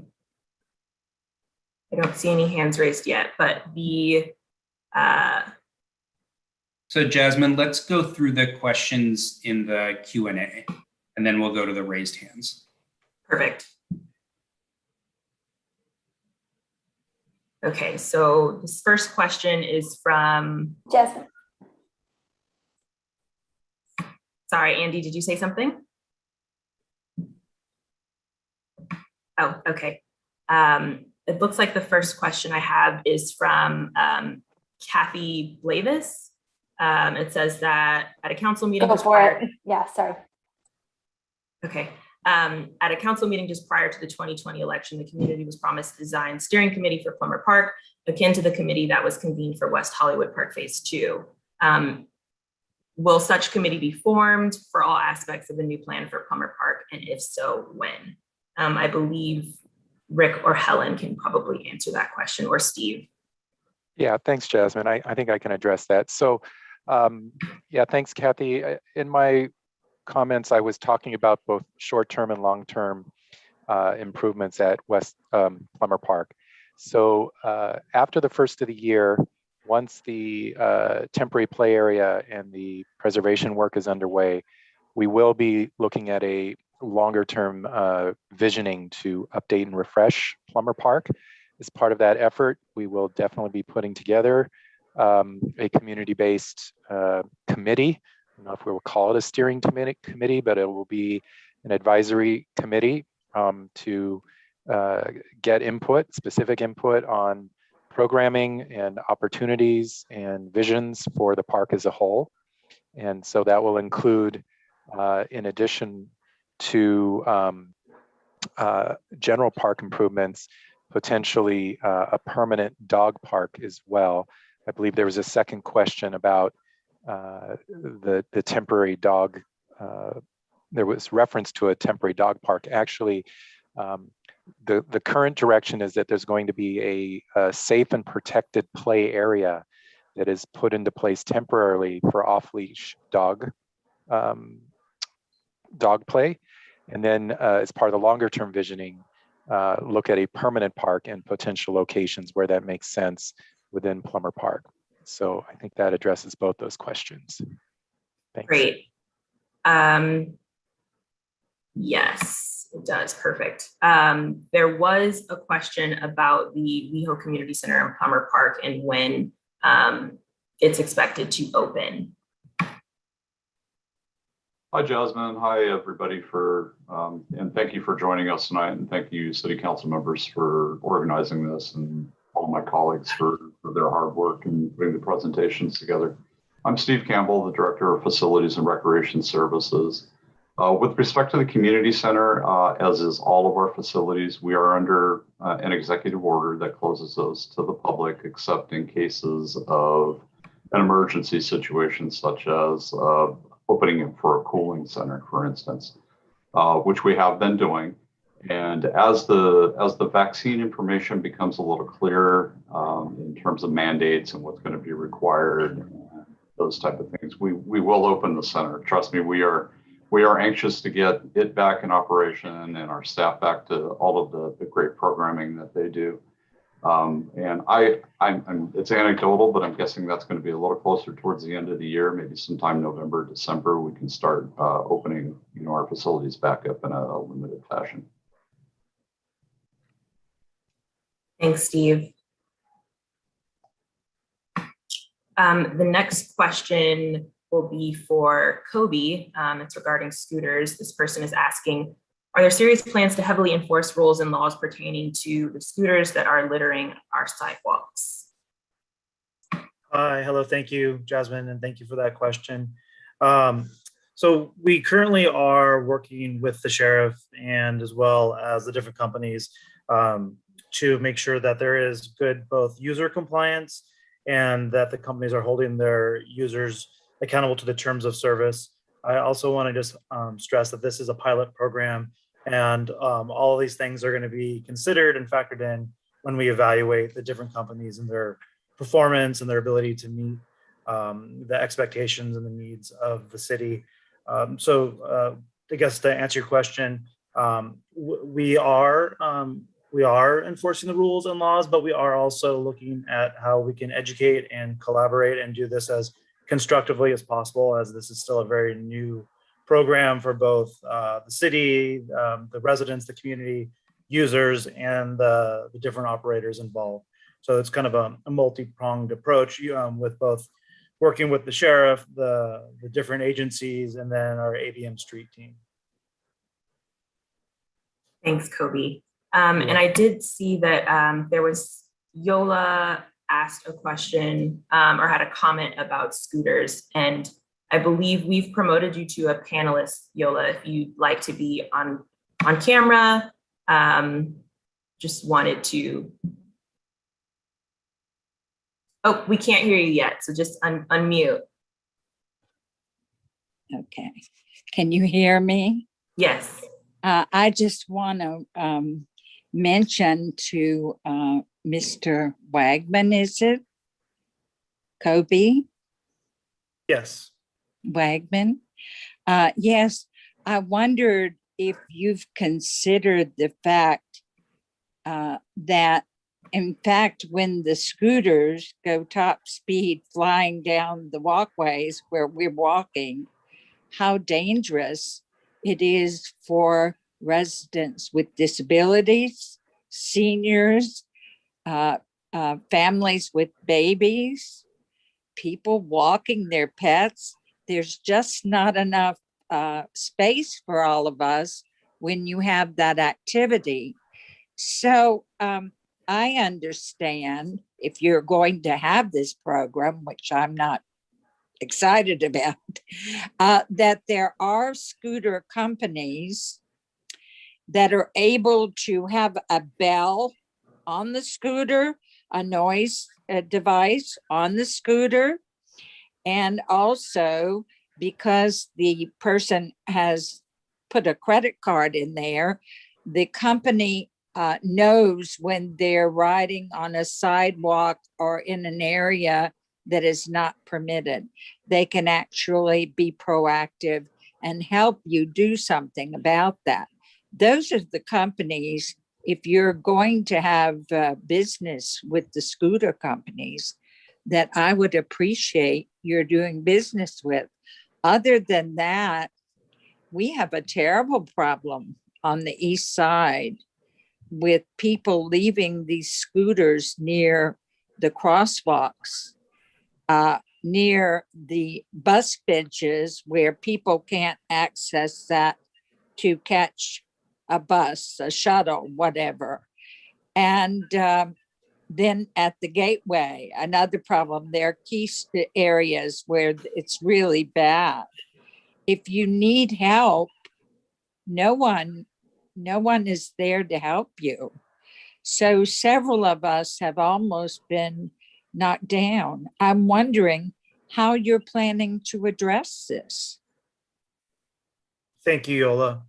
don't see any hands raised yet, but So Jasmine, let's go through the questions in the Q&A and then we'll go to the raised hands. Perfect. Okay, so this first question is from Jasmine. Sorry, Andy, did you say something? Oh, okay. It looks like the first question I have is from Kathy Blavis. It says that at a council meeting. Go for it. Yeah, sorry. Okay. At a council meeting just prior to the 2020 election, the community was promised a design steering committee for Plummer Park, akin to the committee that was convened for West Hollywood Park Phase 2. Will such committee be formed for all aspects of the new plan for Plummer Park? And if so, when? I believe Rick or Helen can probably answer that question, or Steve. Yeah, thanks, Jasmine. I think I can address that. So yeah, thanks, Kathy. In my comments, I was talking about both short-term and long-term improvements at West Plummer Park. So after the first of the year, once the temporary play area and the preservation work is underway, we will be looking at a longer-term visioning to update and refresh Plummer Park. As part of that effort, we will definitely be putting together a community-based committee. I don't know if we will call it a steering committee, but it will be an advisory committee to get input, specific input on programming and opportunities and visions for the park as a whole. And so that will include, in addition to general park improvements, potentially a permanent dog park as well. I believe there was a second question about the temporary dog. There was reference to a temporary dog park. Actually, the current direction is that there's going to be a safe and protected play area that is put into place temporarily for off-leash dog play. And then as part of the longer term visioning, look at a permanent park and potential locations where that makes sense within Plummer Park. So I think that addresses both those questions. Thanks. Great. Yes, it does. Perfect. There was a question about the Weho Community Center in Plummer Park and when it's expected to open. Hi, Jasmine. Hi, everybody, and thank you for joining us tonight. And thank you, City Council members, for organizing this, and all my colleagues for their hard work in putting the presentations together. I'm Steve Campbell, the Director of Facilities and Recreation Services. With respect to the community center, as is all of our facilities, we are under an executive order that closes those to the public, except in cases of an emergency situation, such as opening it for a cooling center, for instance, which we have been doing. And as the vaccine information becomes a little clearer in terms of mandates and what's going to be required, and those type of things, we will open the center. Trust me, we are anxious to get it back in operation and our staff back to all of the great programming that they do. And it's anecdotal, but I'm guessing that's going to be a little closer towards the end of the year, maybe sometime November, December, we can start opening, our facilities back up in a limited fashion. Thanks, Steve. The next question will be for Kobe. It's regarding scooters. This person is asking, are there serious plans to heavily enforce rules and laws pertaining to the scooters that are littering our sidewalks? Hi, hello, thank you, Jasmine, and thank you for that question. So we currently are working with the sheriff and as well as the different companies to make sure that there is good both user compliance and that the companies are holding their users accountable to the terms of service. I also want to just stress that this is a pilot program, and all of these things are going to be considered and factored in when we evaluate the different companies and their performance and their ability to meet the expectations and the needs of the city. So I guess to answer your question, we are enforcing the rules and laws, but we are also looking at how we can educate and collaborate and do this as constructively as possible, as this is still a very new program for both the city, the residents, the community users, and the different operators involved. So it's kind of a multi-pronged approach with both working with the sheriff, the different agencies, and then our ABM street team. Thanks, Kobe. And I did see that there was Yola asked a question or had a comment about scooters, and I believe we've promoted you to a panelist, Yola, if you'd like to be on camera. Just wanted to. Oh, we can't hear you yet, so just unmute. Okay. Can you hear me? Yes. I just want to mention to Mr. Wagman, is it? Kobe? Yes. Wagman? Yes, I wondered if you've considered the fact that, in fact, when the scooters go top speed flying down the walkways where we're walking, how dangerous it is for residents with disabilities, seniors, families with babies, people walking their pets. There's just not enough space for all of us when you have that activity. So I understand if you're going to have this program, which I'm not excited about, that there are scooter companies that are able to have a bell on the scooter, a noise device on the scooter, and also because the person has put a credit card in there, the company knows when they're riding on a sidewalk or in an area that is not permitted. They can actually be proactive and help you do something about that. Those are the companies, if you're going to have business with the scooter companies, that I would appreciate you're doing business with. Other than that, we have a terrible problem on the east side with people leaving these scooters near the crosswalks, near the bus benches where people can't access that to catch a bus, a shuttle, whatever. And then at the gateway, another problem, there are key areas where it's really bad. If you need help no one is there to help you. So several of us have almost been knocked down. I'm wondering how you're planning to address this. Thank you, Yola.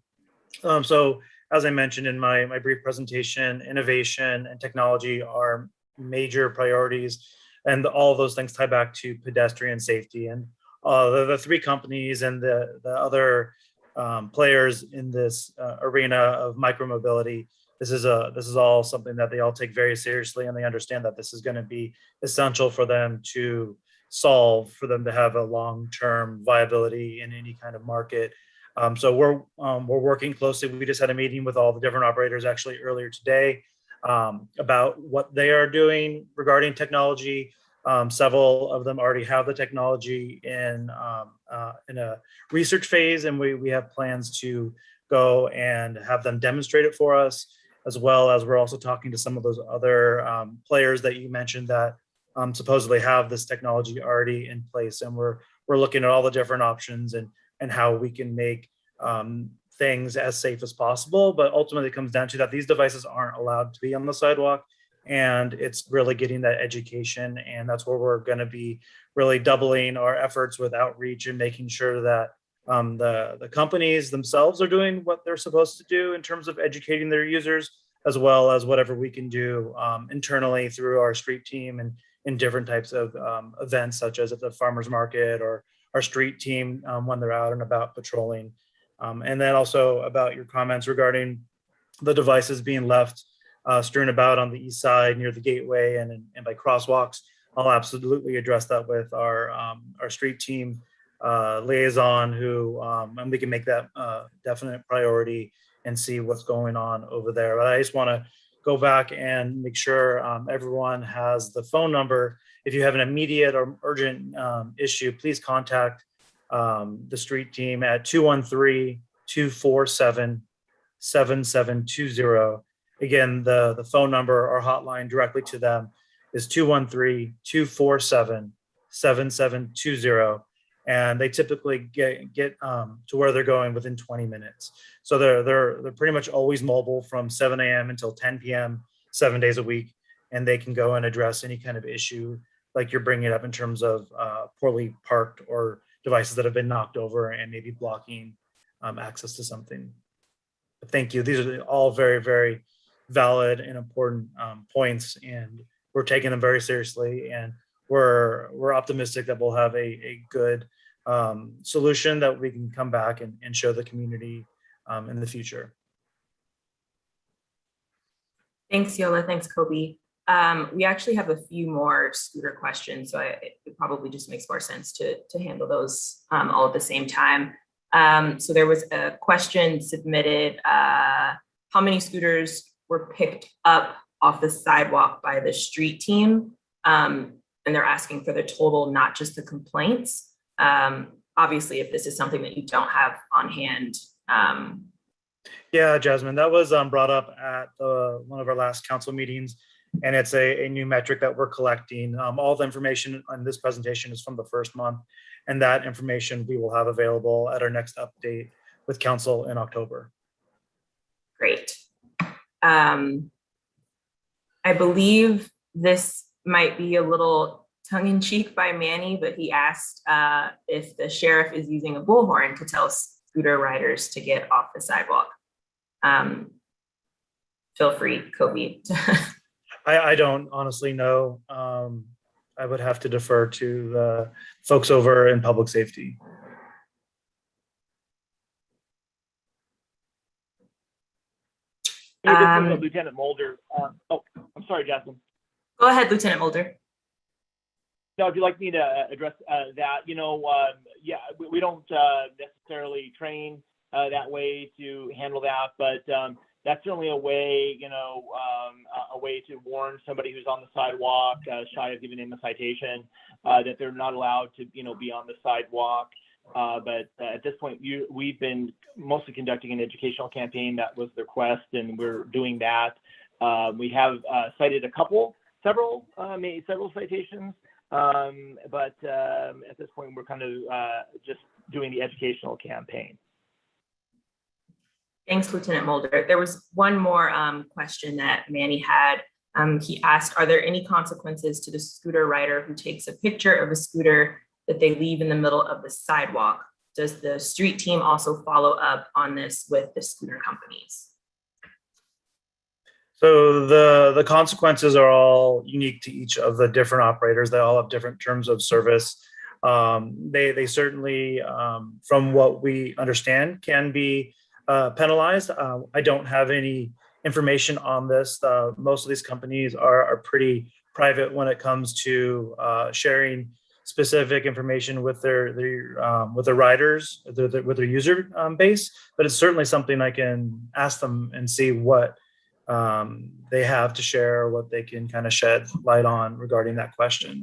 So as I mentioned in my brief presentation, innovation and technology are major priorities, and all of those things tie back to pedestrian safety. And the three companies and the other players in this arena of micromobility, this is all something that they all take very seriously, and they understand that this is going to be essential for them to solve, for them to have a long-term viability in any kind of market. So we're working closely. We just had a meeting with all the different operators actually earlier today about what they are doing regarding technology. Several of them already have the technology in a research phase, and we have plans to go and have them demonstrate it for us, as well as we're also talking to some of those other players that you mentioned that supposedly have this technology already in place, and we're looking at all the different options and how we can make things as safe as possible. But ultimately it comes down to that these devices aren't allowed to be on the sidewalk, and it's really getting that education. And that's where we're going to be really doubling our efforts with outreach and making sure that the companies themselves are doing what they're supposed to do in terms of educating their users, as well as whatever we can do internally through our street team and in different types of events, such as at the farmers market or our street team when they're out and about patrolling. And then also about your comments regarding the devices being left strewn about on the east side near the gateway and by crosswalks. I'll absolutely address that with our street team liaison, who and we can make that definite priority and see what's going on over there. But I just want to go back and make sure everyone has the phone number. If you have an immediate or urgent issue, please contact the street team at 213-247-7720. Again, the phone number or hotline directly to them is 213-247-7720. And they typically get to where they're going within 20 minutes. So they're pretty much always mobile from 7 a.m. until 10 p.m., 7 days a week. And they can go and address any kind of issue like you're bringing up in terms of poorly parked or devices that have been knocked over and maybe blocking access to something. But thank you. These are all very, very valid and important points, and we're taking them very seriously. And we're optimistic that we'll have a good solution that we can come back and show the community in the future. Thanks, Yola. Thanks, Kobe. We actually have a few more scooter questions, so it probably just makes more sense to handle those all at the same time. So there was a question submitted, how many scooters were picked up off the sidewalk by the street team? And they're asking for the total, not just the complaints. Obviously, if this is something that you don't have on hand. Yeah, Jasmine, that was brought up at one of our last council meetings, and it's a new metric that we're collecting. All the information on this presentation is from the first month, and that information we will have available at our next update with council in October. Great. I believe this might be a little tongue-in-cheek by Manny, but he asked if the sheriff is using a bullhorn to tell scooter riders to get off the sidewalk. Feel free, Kobe. I don't honestly know. I would have to defer to the folks over in public safety. Hey, this is Lieutenant Mulder. Oh, I'm sorry, Jasmine. Go ahead, Lieutenant Mulder. No, if you'd like me to address that, yeah, we don't necessarily train that way to handle that, but that's certainly a way, a way to warn somebody who's on the sidewalk, shy of giving them a citation, that they're not allowed to, be on the sidewalk. But at this point, we've been mostly conducting an educational campaign. That was the request, and we're doing that. We have cited several citations, but at this point, we're kind of just doing the educational campaign. Thanks, Lieutenant Mulder. There was one more question that Manny had. He asked, are there any consequences to the scooter rider who takes a picture of a scooter that they leave in the middle of the sidewalk? Does the street team also follow up on this with the scooter companies? So the consequences are all unique to each of the different operators. They all have different terms of service. They certainly, from what we understand, can be penalized. I don't have any information on this. Most of these companies are pretty private when it comes to sharing specific information with their riders, with their user base. But it's certainly something I can ask them and see what they have to share, what they can kind of shed light on regarding that question.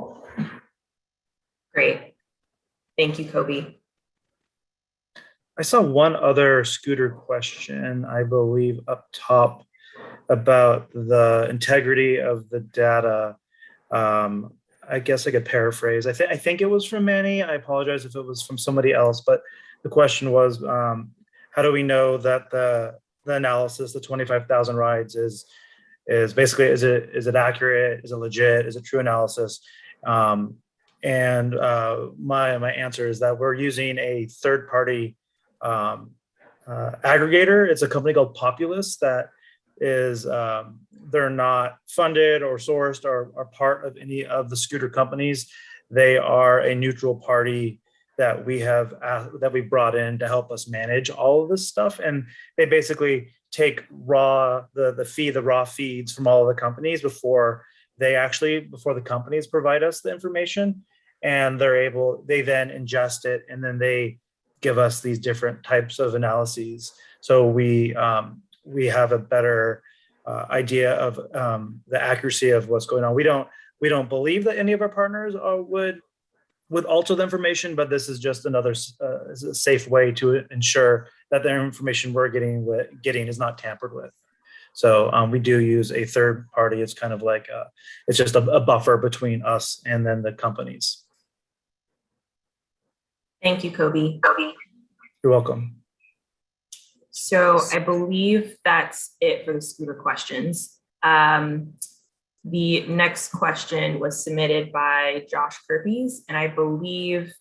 Great. Thank you, Kobe. I saw one other scooter question, I believe, up top about the integrity of the data. I guess I could paraphrase. I think it was from Manny. I apologize if it was from somebody else, but the question was, how do we know that the analysis, the 25,000 rides is basically, is it accurate? Is it legit? Is it true analysis? And my answer is that we're using a third-party aggregator. It's a company called Populous that is, they're not funded or sourced or are part of any of the scooter companies. They are a neutral party that we have that we brought in to help us manage all of this stuff. And they basically take raw feeds from all of the companies before the companies provide us the information, and they then ingest it, and then they give us these different types of analyses. So we have a better idea of the accuracy of what's going on. We don't believe that any of our partners would alter the information, but this is just another safe way to ensure that the information we're getting is not tampered with. So we do use a third party. It's kind of like it's just a buffer between us and then the companies. Thank you, Kobe. You're welcome. So I believe that's it for the scooter questions. The next question was submitted by Josh Kirpies, and I believe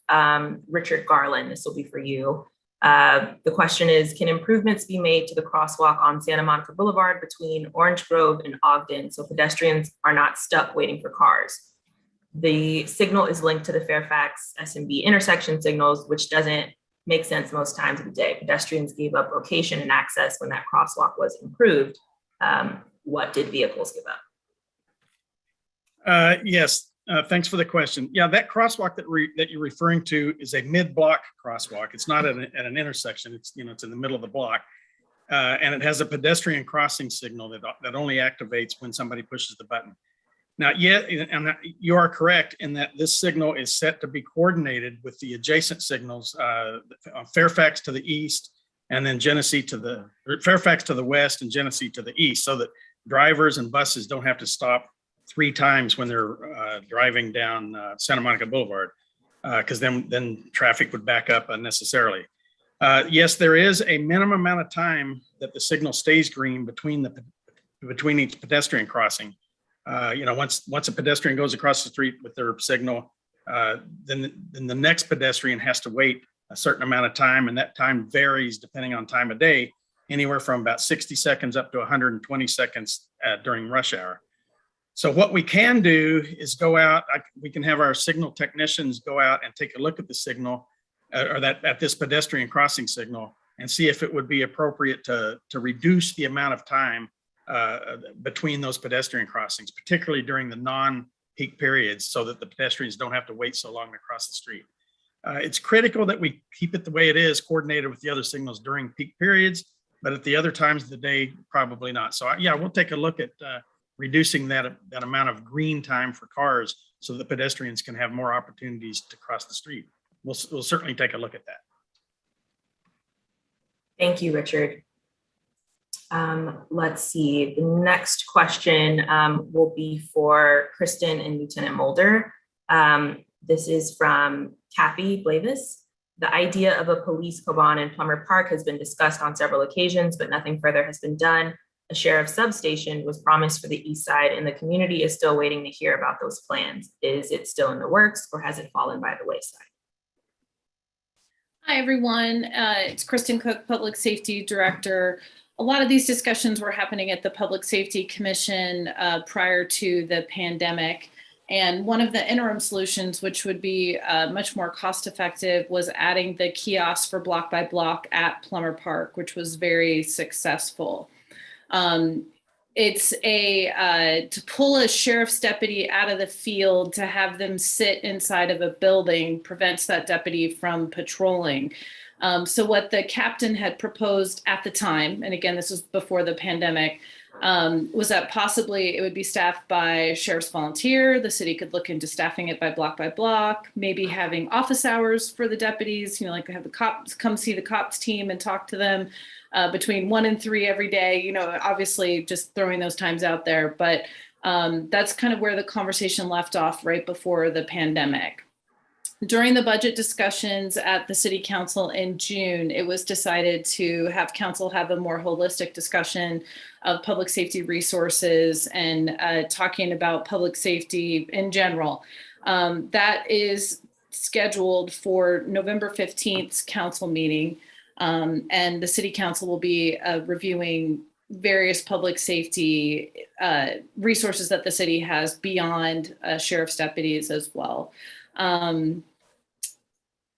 Richard Garland, this will be for you. The question is, can improvements be made to the crosswalk on Santa Monica Boulevard between Orange Grove and Ogden so pedestrians are not stuck waiting for cars? The signal is linked to the Fairfax SMB intersection signals, which doesn't make sense most times of the day. Pedestrians gave up location and access when that crosswalk was improved. What did vehicles give up? Yes, thanks for the question. Yeah, that crosswalk that you're referring to is a mid-block crosswalk. It's not at an intersection. It's it's in the middle of the block, and it has a pedestrian crossing signal that only activates when somebody pushes the button. Now, and you are correct in that this signal is set to be coordinated with the adjacent signals, Fairfax to the east, and then Fairfax to the west and Genesee to the east, so that drivers and buses don't have to stop 3 times when they're driving down Santa Monica Boulevard, because then traffic would back up unnecessarily. Yes, there is a minimum amount of time that the signal stays green between each pedestrian crossing. Once a pedestrian goes across the street with their signal, then the next pedestrian has to wait a certain amount of time, and that time varies depending on time of day, anywhere from about 60 seconds up to 120 seconds during rush hour. So what we can do is go out, we can have our signal technicians go out and take a look at the signal at this pedestrian crossing signal and see if it would be appropriate to reduce the amount of time between those pedestrian crossings, particularly during the non-peak periods, so that the pedestrians don't have to wait so long to cross the street. It's critical that we keep it the way it is, coordinated with the other signals during peak periods, but at the other times of the day, probably not. So yeah, we'll take a look at reducing that amount of green time for cars so that pedestrians can have more opportunities to cross the street. We'll certainly take a look at that. Thank you, Richard. Let's see, the next question will be for Kristen and Lieutenant Mulder. This is from Kathy Blavis. The idea of a police caban in Plummer Park has been discussed on several occasions, but nothing further has been done. A sheriff's substation was promised for the east side, and the community is still waiting to hear about those plans. Is it still in the works, or has it fallen by the wayside? Hi, everyone. It's Kristen Cook, Public Safety Director. A lot of these discussions were happening at the Public Safety Commission prior to the pandemic. And one of the interim solutions, which would be much more cost effective, was adding the kiosk for block by block at Plummer Park, which was very successful. It's to pull a sheriff's deputy out of the field to have them sit inside of a building prevents that deputy from patrolling. So what the captain had proposed at the time, and again, this was before the pandemic, was that possibly it would be staffed by sheriff's volunteer. The city could look into staffing it by block, maybe having office hours for the deputies, like have the cops come see the cops team and talk to them between 1 and 3 every day, obviously just throwing those times out there. But that's kind of where the conversation left off right before the pandemic. During the budget discussions at the city council in June, it was decided to have council have a more holistic discussion of public safety resources and talking about public safety in general. That is scheduled for November 15th council meeting. And the city council will be reviewing various public safety resources that the city has beyond sheriff's deputies as well.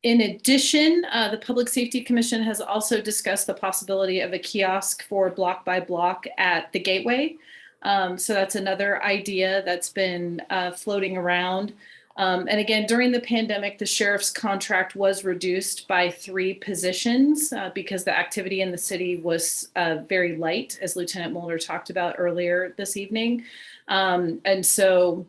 In addition, the Public Safety Commission has also discussed the possibility of a kiosk for block by block at the gateway. So that's another idea that's been floating around. And again, during the pandemic, the sheriff's contract was reduced by 3 positions because the activity in the city was very light, as Lieutenant Mulder talked about earlier this evening. And so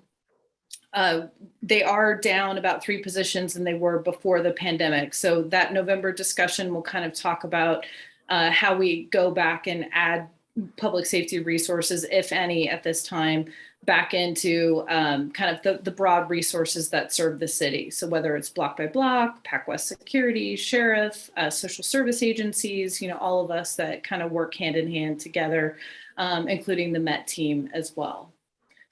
they are down about 3 positions than they were before the pandemic. So that November discussion will kind of talk about how we go back and add public safety resources, if any, at this time, back into kind of the broad resources that serve the city. So whether it's block by block, PacWest Security, Sheriff, social service agencies, all of us that kind of work hand in hand together, including the Met team as well.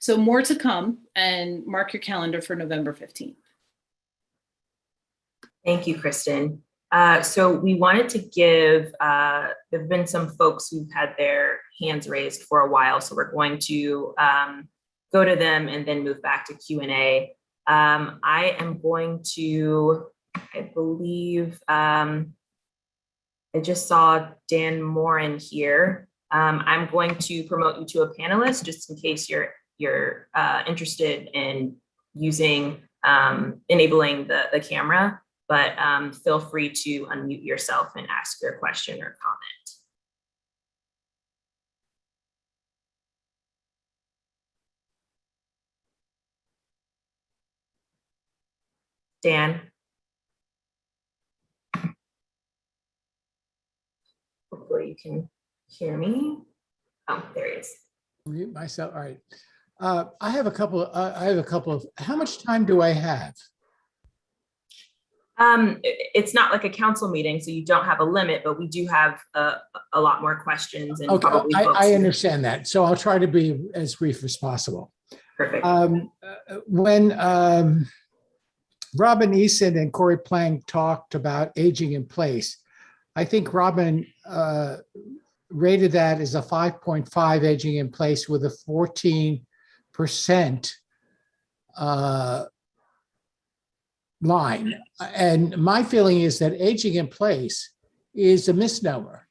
So more to come, and mark your calendar for November 15th. Thank you, Kristen. So we wanted to give, there've been some folks who've had their hands raised for a while, so we're going to go to them and then move back to Q&A. I am going to, I believe, I just saw Dan Morin here. I'm going to promote you to a panelist just in case you're interested in using, enabling the camera, but feel free to unmute yourself and ask your question or comment. Dan? Hopefully you can hear me. Oh, there he is. Mute myself. All right. I have a couple of, how much time do I have? It's not like a council meeting, so you don't have a limit, but we do have a lot more questions. And okay, probably I understand that. So I'll try to be as brief as possible. Perfect. When Robin Eason and Corey Plank talked about aging in place, I think Robin rated that as a 5.5 aging in place with a 14% line. And my feeling is that aging in place is a misnomer.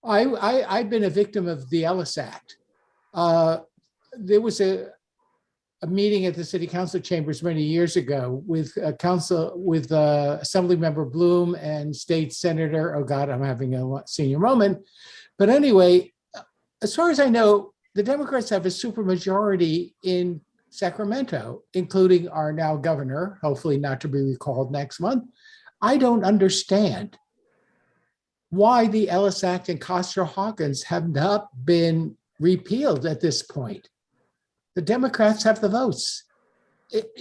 I've been a victim of the Ellis Act. There was a meeting at the City Council chambers many years ago with Assembly Member Bloom and State Senator, oh God, I'm having a senior moment. But anyway, as far as I know, the Democrats have a supermajority in Sacramento, including our now governor, hopefully not to be recalled next month. I don't understand why the Ellis Act and Coster-Hawkins have not been repealed at this point. The Democrats have the votes.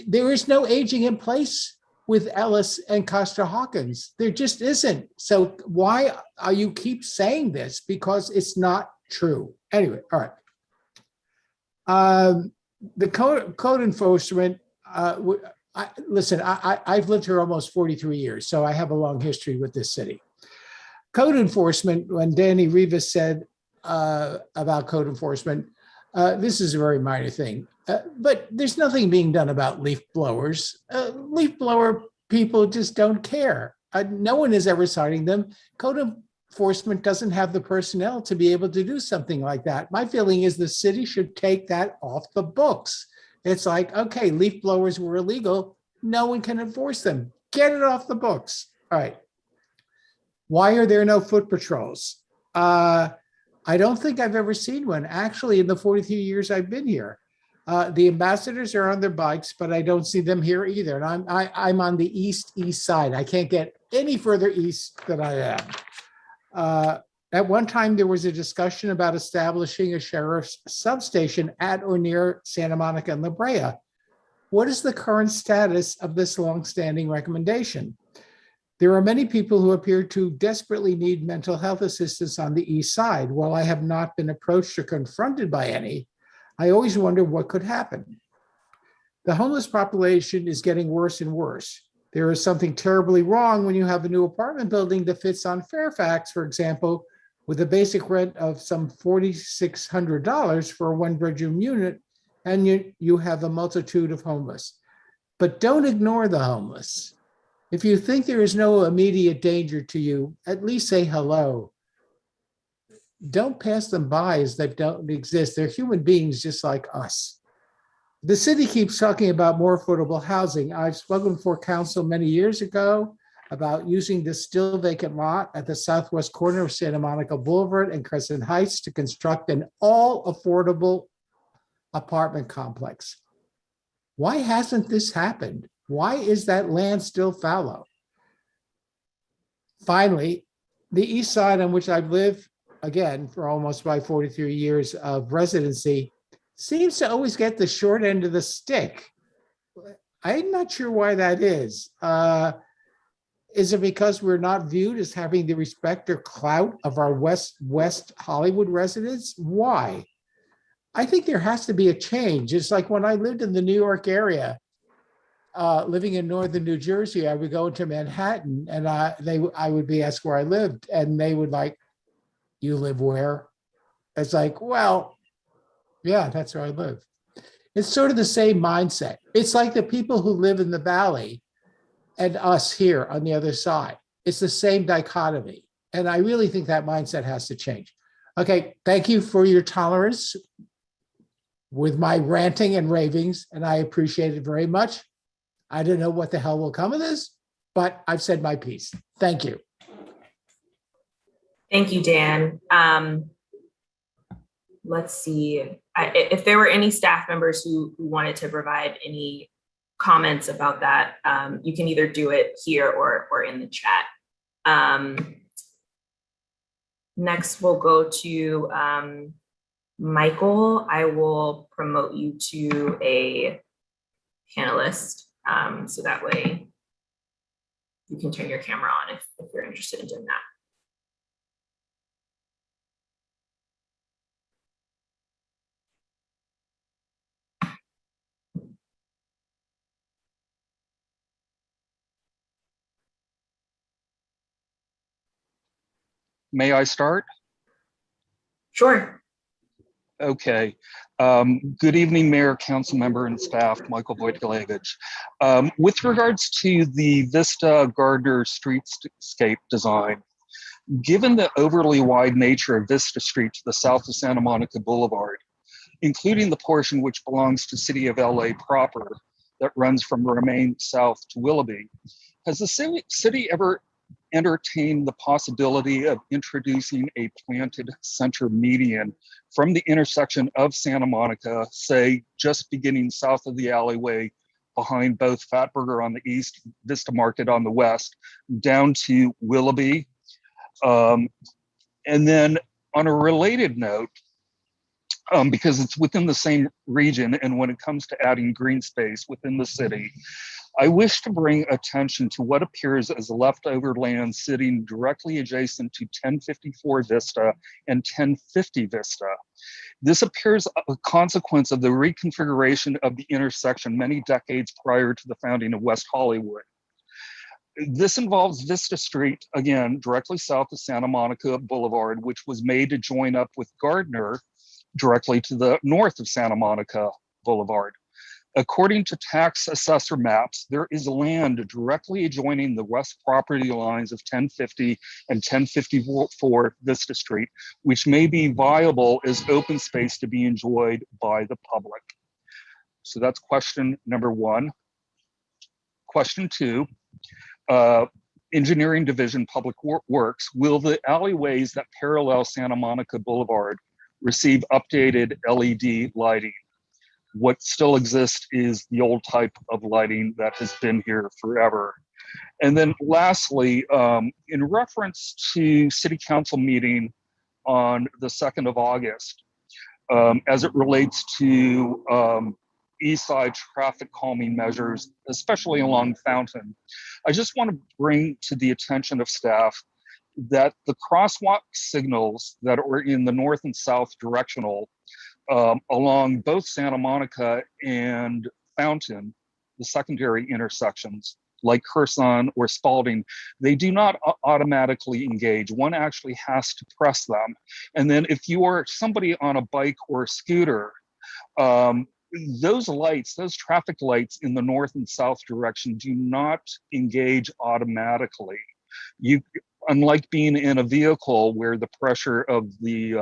There is no aging in place with Ellis and Costa Hawkins. There just isn't. So why are you keep saying this? Because it's not true. Anyway, all right. The code enforcement, listen, I've lived here almost 43 years, so I have a long history with this city. Code enforcement, when Danny Rivas said about code enforcement, this is a very minor thing, but there's nothing being done about leaf blowers. Leaf blower people just don't care. No one is ever citing them. Code enforcement doesn't have the personnel to be able to do something like that. My feeling is the city should take that off the books. It's like, okay, leaf blowers were illegal. No one can enforce them. Get it off the books. All right. Why are there no foot patrols? I don't think I've ever seen one. Actually, in the 43 years I've been here, the ambassadors are on their bikes, but I don't see them here either. And I'm on the east side. I can't get any further east than I am. At one time, there was a discussion about establishing a sheriff's substation at or near Santa Monica and La Brea. What is the current status of this longstanding recommendation? There are many people who appear to desperately need mental health assistance on the east side. While I have not been approached or confronted by any, I always wonder what could happen. The homeless population is getting worse and worse. There is something terribly wrong when you have a new apartment building that fits on Fairfax, for example, with a basic rent of some $4,600 for a one-bedroom unit, and you have a multitude of homeless. But don't ignore the homeless. If you think there is no immediate danger to you, at least say hello. Don't pass them by as they don't exist. They're human beings just like us. The city keeps talking about more affordable housing. I've spoken for council many years ago about using this still vacant lot at the southwest corner of Santa Monica Boulevard and Crescent Heights to construct an all affordable apartment complex. Why hasn't this happened? Why is that land still fallow? Finally, the east side on which I've lived, again, for almost my 43 years of residency, seems to always get the short end of the stick. I'm not sure why that is. Is it because we're not viewed as having the respect or clout of our West Hollywood residents? Why? I think there has to be a change. It's like when I lived in the New York area, living in northern New Jersey, I would go into Manhattan and I would be asked where I lived, and they would like, "You live where?" It's like, well, yeah, that's where I live. It's sort of the same mindset. It's like the people who live in the valley and us here on the other side. It's the same dichotomy. And I really think that mindset has to change. Okay, thank you for your tolerance with my ranting and ravings, and I appreciate it very much. I don't know what the hell will come of this, but I've said my piece. Thank you. Thank you, Dan. Let's see. If there were any staff members who wanted to provide any comments about that, you can either do it here or in the chat. Next, we'll go to Michael. I will promote you to a panelist, so that way you can turn your camera on if you're interested in doing that. May I start? Sure. Okay. Good evening, Mayor, Council Member, and staff. Michael Wojtkiewicz. With regards to the Vista Gardner streetscape design, given the overly wide nature of Vista Street to the south of Santa Monica Boulevard, including the portion which belongs to City of LA proper that runs from Remain south to Willoughby, has the city ever entertain the possibility of introducing a planted center median from the intersection of Santa Monica, say just beginning south of the alleyway behind both Fatburger on the east, Vista Market on the west, down to Willoughby. And then on a related note, because it's within the same region, and when it comes to adding green space within the city, I wish to bring attention to what appears as leftover land sitting directly adjacent to 1054 Vista and 1050 Vista. This appears a consequence of the reconfiguration of the intersection many decades prior to the founding of West Hollywood. This involves Vista Street, again, directly south of Santa Monica Boulevard, which was made to join up with Gardner directly to the north of Santa Monica Boulevard. According to tax assessor maps, there is land directly adjoining the west property lines of 1050 and 1054 Vista Street, which may be viable as open space to be enjoyed by the public. So that's question number one. Question two, Engineering Division Public Works, will the alleyways that parallel Santa Monica Boulevard receive updated LED lighting? What still exists is the old type of lighting that has been here forever. And then lastly, in reference to City Council meeting on the 2nd of August, as it relates to Eastside traffic calming measures, especially along Fountain, I just want to bring to the attention of staff that the crosswalk signals that are in the north and south directional along both Santa Monica and Fountain, the secondary intersections like Curson or Spalding, they do not automatically engage. One actually has to press them. And then if you are somebody on a bike or a scooter, those lights, those traffic lights in the north and south direction do not engage automatically. Unlike being in a vehicle where the pressure of the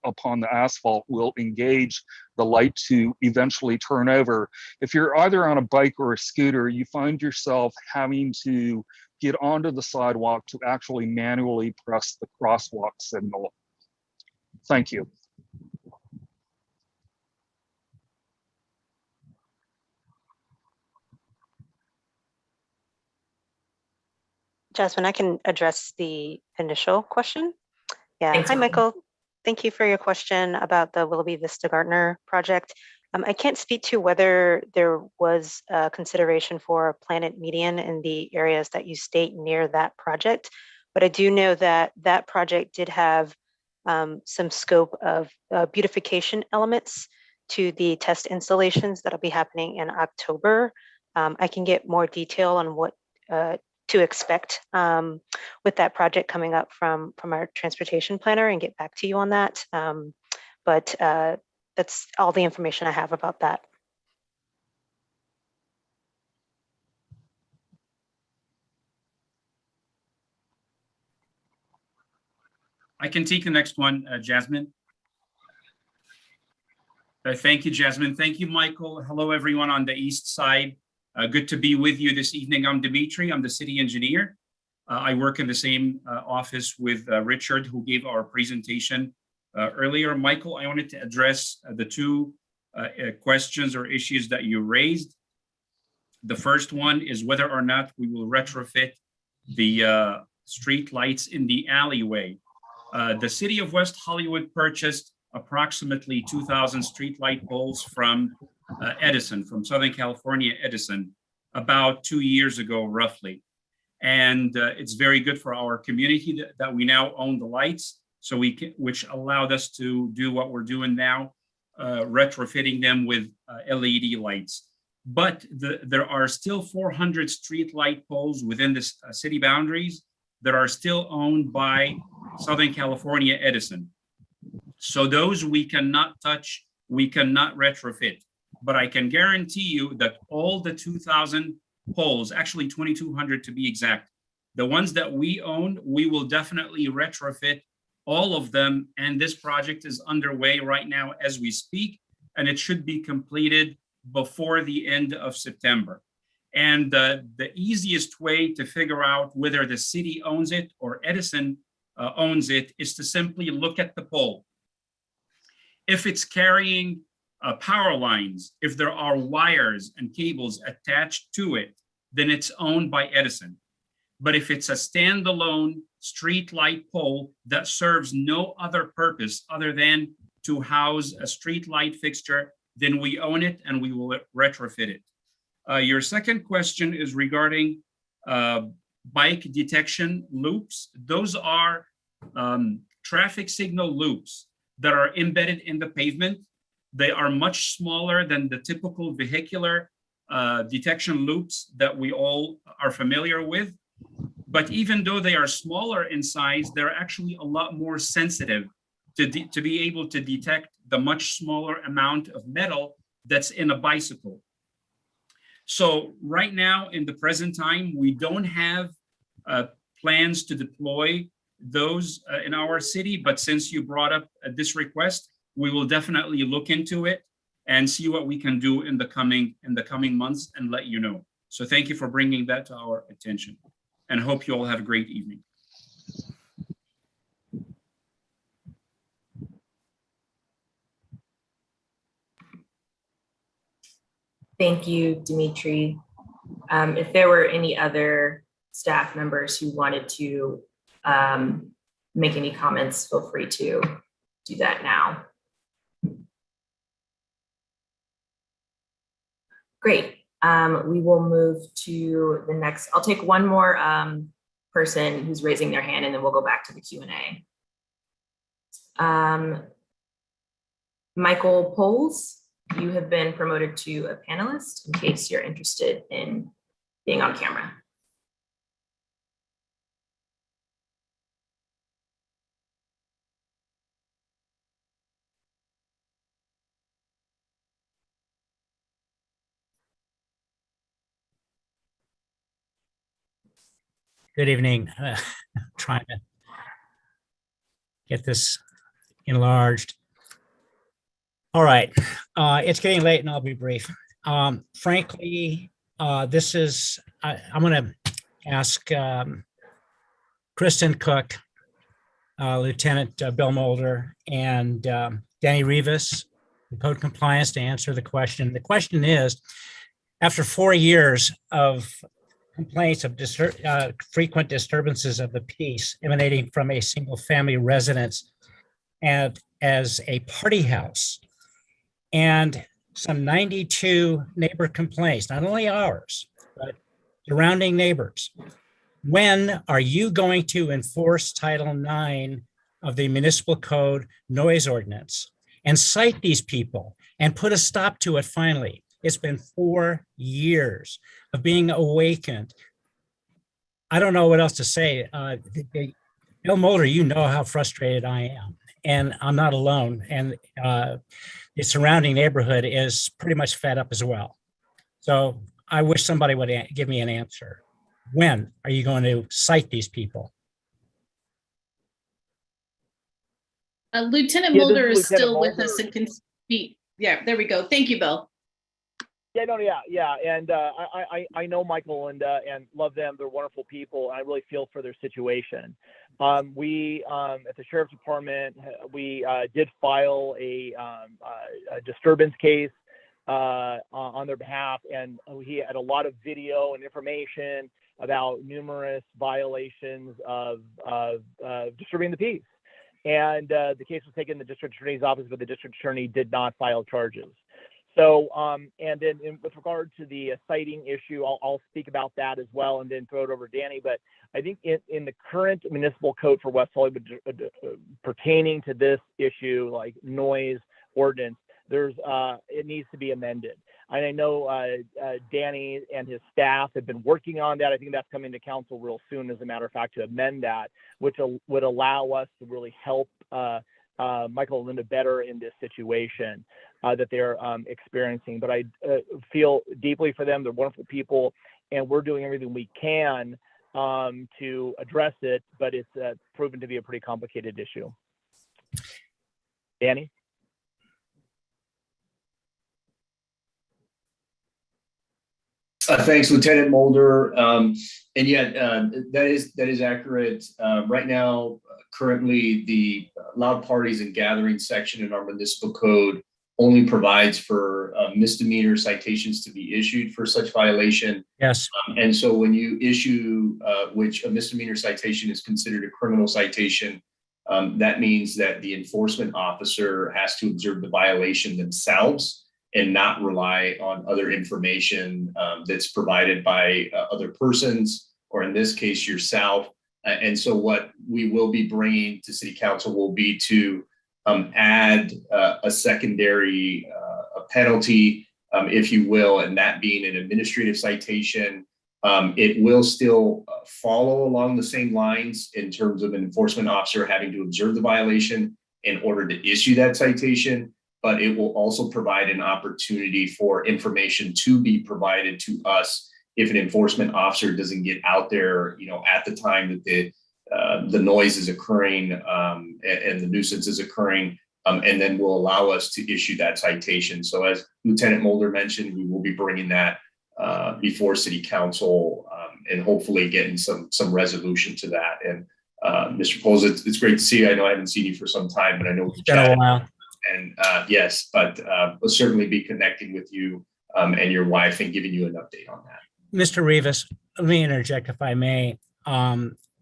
upon the asphalt will engage the light to eventually turn over, if you're either on a bike or a scooter, you find yourself having to get onto the sidewalk to actually manually press the crosswalk signal. Thank you. Jasmine, I can address the initial question. Yeah. Thanks, Hi, Molly. Michael. Thank you for your question about the Willoughby Vista Gardner project. I can't speak to whether there was a consideration for a planet median in the areas that you state near that project, but I do know that that project did have some scope of beautification elements to the test installations that'll be happening in October. I can get more detail on what to expect with that project coming up from our transportation planner and get back to you on that. But that's all the information I have about that. I can take the next one, Jasmine. Thank you, Jasmine. Thank you, Michael. Hello, everyone on the east side. Good to be with you this evening. I'm Dimitri. I'm the city engineer. I work in the same office with Richard, who gave our presentation earlier. Michael, I wanted to address the two questions or issues that you raised. The first one is whether or not we will retrofit the street lights in the alleyway. The city of West Hollywood purchased approximately 2,000 street light poles from Edison, from Southern California Edison, about 2 years ago, roughly. And it's very good for our community that we now own the lights, so we can, which allowed us to do what we're doing now, retrofitting them with LED lights. But there are still 400 street light poles within the city boundaries that are still owned by Southern California Edison. So those we cannot touch, we cannot retrofit. But I can guarantee you that all the 2,000 poles, actually 2,200 to be exact, the ones that we own, we will definitely retrofit all of them. And this project is underway right now as we speak, and it should be completed before the end of September. And the easiest way to figure out whether the city owns it or Edison owns it is to simply look at the pole. If it's carrying power lines, if there are wires and cables attached to it, then it's owned by Edison. But if it's a standalone street light pole that serves no other purpose other than to house a street light fixture, then we own it and we will retrofit it. Your second question is regarding bike detection loops. Those are traffic signal loops that are embedded in the pavement. They are much smaller than the typical vehicular detection loops that we all are familiar with. But even though they are smaller in size, they're actually a lot more sensitive to be able to detect the much smaller amount of metal that's in a bicycle. So right now, in the present time, we don't have plans to deploy those in our city, but since you brought up this request, we will definitely look into it and see what we can do in the coming months and let you know. So thank you for bringing that to our attention, and hope you all have a great evening. Thank you, Dimitri. If there were any other staff members who wanted to make any comments, feel free to do that now. Great. We will move to the next. I'll take one more person who's raising their hand, and then we'll go back to the Q&A. Michael Poles, you have been promoted to a panelist in case you're interested in being on camera. Good evening. Trying to get this enlarged. All right, it's getting late and I'll be brief. Frankly, this is, I'm going to ask Kristen Cook, Lieutenant Bill Mulder, and Danny Rivas, the Code Compliance, to answer the question. The question is, after 4 years of complaints of frequent disturbances of the peace emanating from a single family residence and as a party house, and some 92 neighbor complaints, not only ours, but surrounding neighbors. When are you going to enforce Title IX of the Municipal Code noise ordinance and cite these people and put a stop to it finally? It's been 4 years of being awakened. I don't know what else to say. Bill Mulder, you know how frustrated I am, and I'm not alone. And the surrounding neighborhood is pretty much fed up as well. So I wish somebody would give me an answer. When are you going to cite these people? Lieutenant Mulder is still with us and can speak. Yeah, there we go. Thank you, Bill. Yeah, no, yeah, and I know Michael and love them. They're wonderful people. And I really feel for their situation. We at the Sheriff's Department, we did file a disturbance case on their behalf, and he had a lot of video and information about numerous violations of disturbing the peace. And the case was taken to the district attorney's office, but the district attorney did not file charges. So, and then with regard to the citing issue, I'll speak about that as well, and then throw it over to Danny. But I think in the current municipal code for West Hollywood pertaining to this issue, like noise ordinance, there's it needs to be amended. And I know Danny and his staff have been working on that. I think that's coming to council real soon, as a matter of fact, to amend that, which would allow us to really help Michael and Linda better in this situation that they're experiencing. But I feel deeply for them. They're wonderful people, and we're doing everything we can to address it, but it's proven to be a pretty complicated issue. Danny? Thanks, Lieutenant Mulder. And yeah, that is accurate. Right now, currently, the loud parties and gatherings section in our municipal code only provides for misdemeanor citations to be issued for such violation. Yes. And so when you issue, which a misdemeanor citation is considered a criminal citation, that means that the enforcement officer has to observe the violation themselves. and not rely on other information that's provided by other persons, or in this case, yourself. And so what we will be bringing to City Council will be to add a secondary a penalty, if you will, and that being an administrative citation. It will still follow along the same lines in terms of an enforcement officer having to observe the violation in order to issue that citation, but it will also provide an opportunity for information to be provided to us if an enforcement officer doesn't get out there, at the time that the noise is occurring and the nuisance is occurring, and then will allow us to issue that citation. So as Lieutenant Mulder mentioned, we will be bringing that before City Council and hopefully getting some resolution to that. And Mr. Poles, it's great to see you. I know I haven't seen you for some time, but I know we've chatted. And yes, but we'll certainly be connecting with you and your wife and giving you an update on that. Mr. Rivas, let me interject if I may.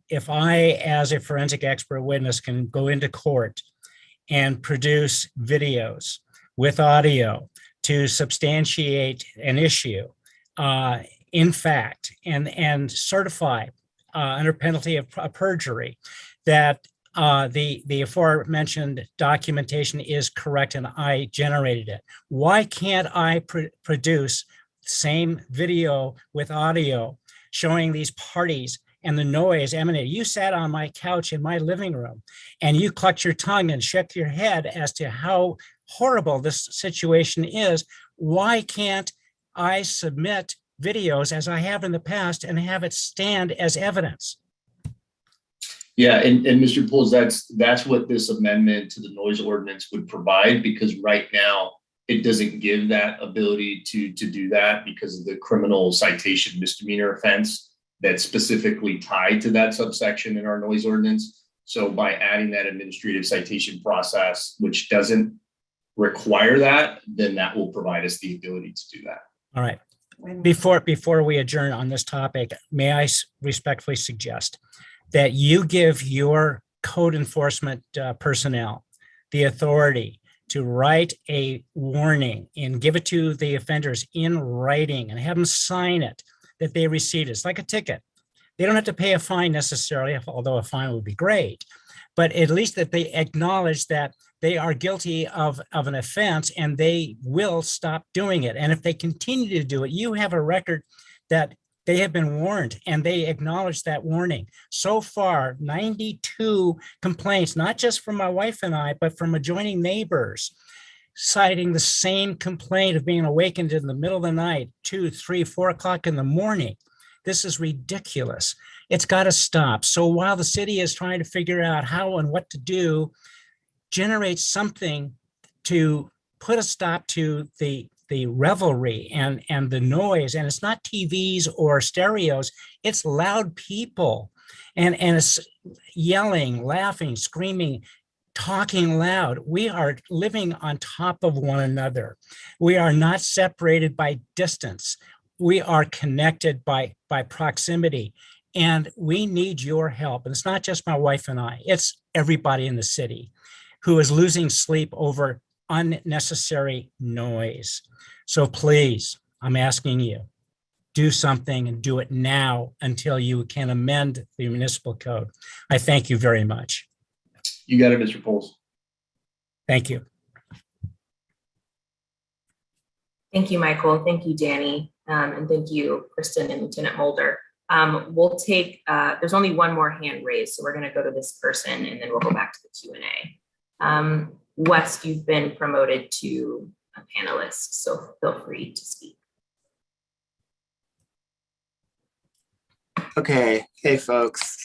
If I, as a forensic expert witness, can go into court and produce videos with audio to substantiate an issue, in fact, and certify under penalty of perjury that the aforementioned documentation is correct and I generated it, why can't I produce same video with audio showing these parties and the noise emanating? You sat on my couch in my living room and you clucked your tongue and shook your head as to how horrible this situation is. Why can't I submit videos as I have in the past and have it stand as evidence? Yeah, and Mr. Poles, that's what this amendment to the noise ordinance would provide, because right now it doesn't give that ability to do that because of the criminal citation misdemeanor offense that's specifically tied to that subsection in our noise ordinance. So by adding that administrative citation process, which doesn't require that, then that will provide us the ability to do that. All right. Before we adjourn on this topic, may I respectfully suggest that you give your code enforcement personnel the authority to write a warning and give it to the offenders in writing and have them sign it that they received it. It's like a ticket. They don't have to pay a fine necessarily, although a fine would be great, but at least that they acknowledge that they are guilty of an offense and they will stop doing it. And if they continue to do it, you have a record that they have been warned and they acknowledge that warning. So far, 92 complaints, not just from my wife and I, but from adjoining neighbors, citing the same complaint of being awakened in the middle of the night, 2, 3, 4 o'clock in the morning. This is ridiculous. It's got to stop. So while the city is trying to figure out how and what to do, generate something to put a stop to the revelry and the noise. And it's not TVs or stereos, it's loud people. And it's yelling, laughing, screaming, talking loud. We are living on top of one another. We are not separated by distance. We are connected by proximity. And we need your help. And it's not just my wife and I, it's everybody in the city who is losing sleep over unnecessary noise. So please, I'm asking you, do something and do it now until you can amend the municipal code. I thank you very much. You got it, Mr. Poles. Thank you. Thank you, Michael. Thank you, Danny. And thank you, Kristen and Lieutenant Mulder. We'll take, there's only one more hand raised, so we're going to go to this person and then we'll go back to the Q&A. Wes, you've been promoted to a panelist, so feel free to speak. Okay. Hey, folks.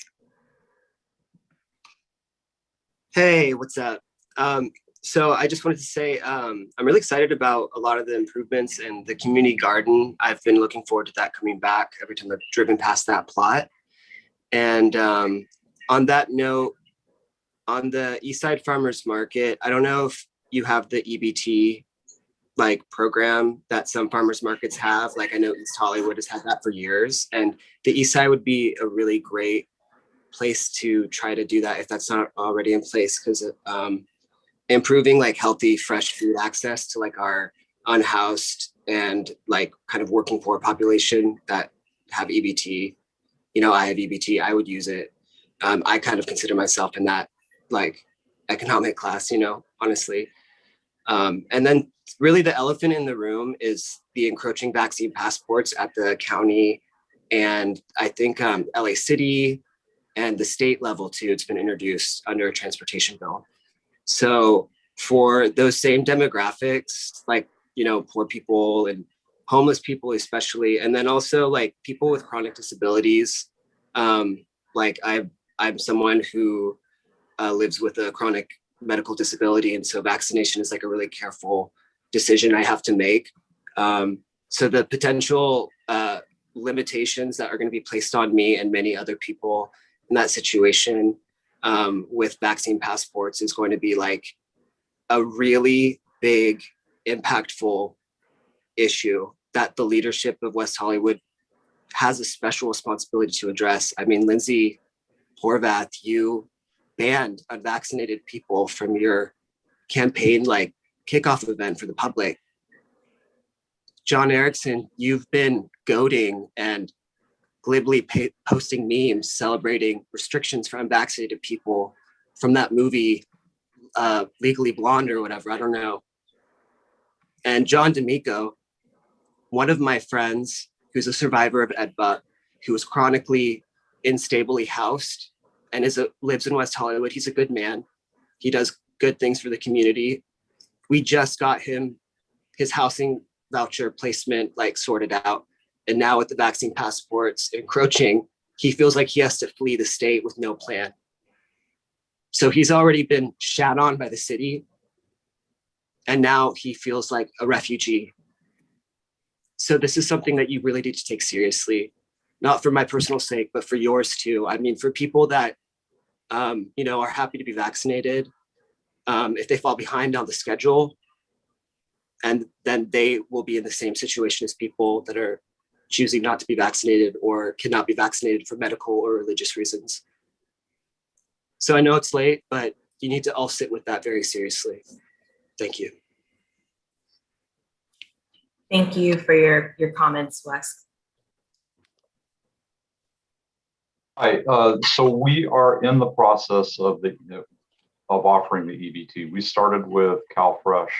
Hey, what's up? So I just wanted to say I'm really excited about a lot of the improvements in the community garden. I've been looking forward to that coming back every time I've driven past that plot. And on that note, on the Eastside Farmers Market, I don't know if you have the EBT program that some farmers markets have. I know East Hollywood has had that for years, and the Eastside would be a really great place to try to do that if that's not already in place, because improving healthy fresh food access to our unhoused and like kind of working for a population that have EBT. You know, I have EBT, I would use it. I kind of consider myself in that like economic class, you know, honestly. And then really the elephant in the room is the encroaching vaccine passports at the county and I think LA City and the state level too. It's been introduced under a transportation bill. So for those same demographics, like, you know, poor people and homeless people especially, and then also like people with chronic disabilities. Like I'm someone who lives with a chronic medical disability, and so vaccination is like a really careful decision I have to make. So the potential limitations that are going to be placed on me and many other people in that situation with vaccine passports is going to be like a really big, impactful issue that the leadership of West Hollywood has a special responsibility to address. I mean, Lindsay Horvath, you banned unvaccinated people from your campaign like kickoff event for the public. John Erickson, you've been goading and glibly posting memes celebrating restrictions for unvaccinated people from that movie, Legally Blonde or whatever, I don't know. And John D'Amico, one of my friends who's a survivor of EDBA, who was chronically instably housed and lives in West Hollywood. He's a good man. He does good things for the community. We just got him his housing voucher placement like sorted out. And now with the vaccine passports encroaching, he feels like he has to flee the state with no plan. So he's already been shat on by the city. And now he feels like a refugee. So this is something that you really need to take seriously, not for my personal sake, but for yours too. I mean, for people that, you know, are happy to be vaccinated, if they fall behind on the schedule, and then they will be in the same situation as people that are choosing not to be vaccinated or cannot be vaccinated for medical or religious reasons. So I know it's late, but you need to all sit with that very seriously. Thank you. Thank you for your comments, Wes. Hi, so we are in the process of offering the EBT. We started with CalFresh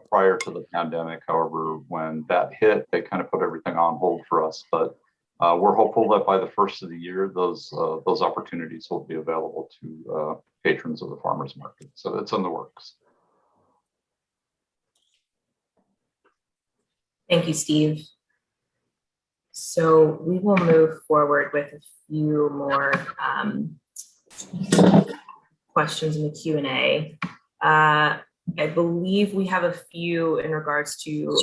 prior to the pandemic. However, when that hit, they kind of put everything on hold for us. But we're hopeful that by the first of the year, those opportunities will be available to patrons of the farmers market. So it's in the works. Thank you, Steve. So we will move forward with a few more questions in the Q&A. I believe we have a few in regards to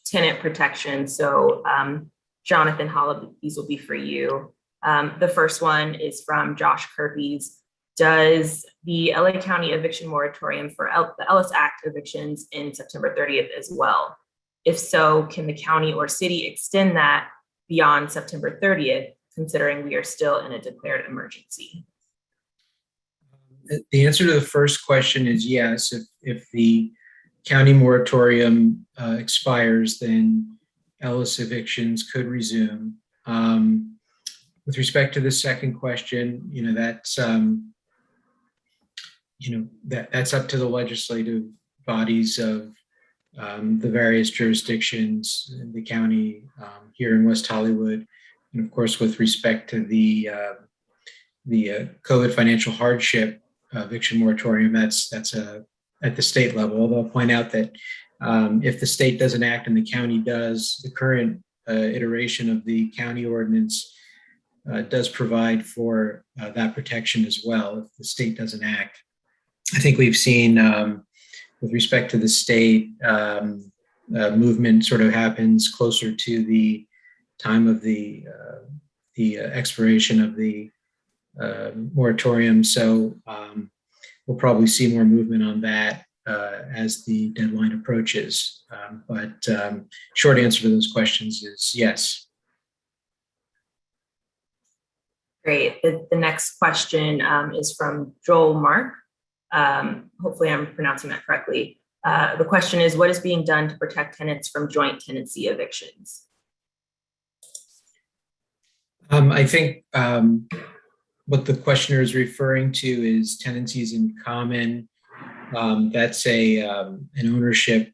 tenant protection. So Jonathan Hollab, these will be for you. The first one is from Josh Kirby's. Does the LA County eviction moratorium for the Ellis Act evictions in September 30th as well? If so, can the county or city extend that beyond September 30th, considering we are still in a declared emergency? The answer to the first question is yes. If the county moratorium expires, then Ellis evictions could resume. With respect to the second question, that's that's up to the legislative bodies of the various jurisdictions in the county here in West Hollywood, and of course, with respect to the COVID financial hardship eviction moratorium, that's at the state level. Although I'll point out that if the state doesn't act and the county does, the current iteration of the county ordinance does provide for that protection as well if the state doesn't act. I think we've seen with respect to the state, movement sort of happens closer to the time of the expiration of the moratorium. So we'll probably see more movement on that as the deadline approaches. But short answer to those questions is yes. Great. The next question is from Joel Mark. Hopefully I'm pronouncing that correctly. The question is, what is being done to protect tenants from joint tenancy evictions? I think what the questioner is referring to is tenancies in common. That's an ownership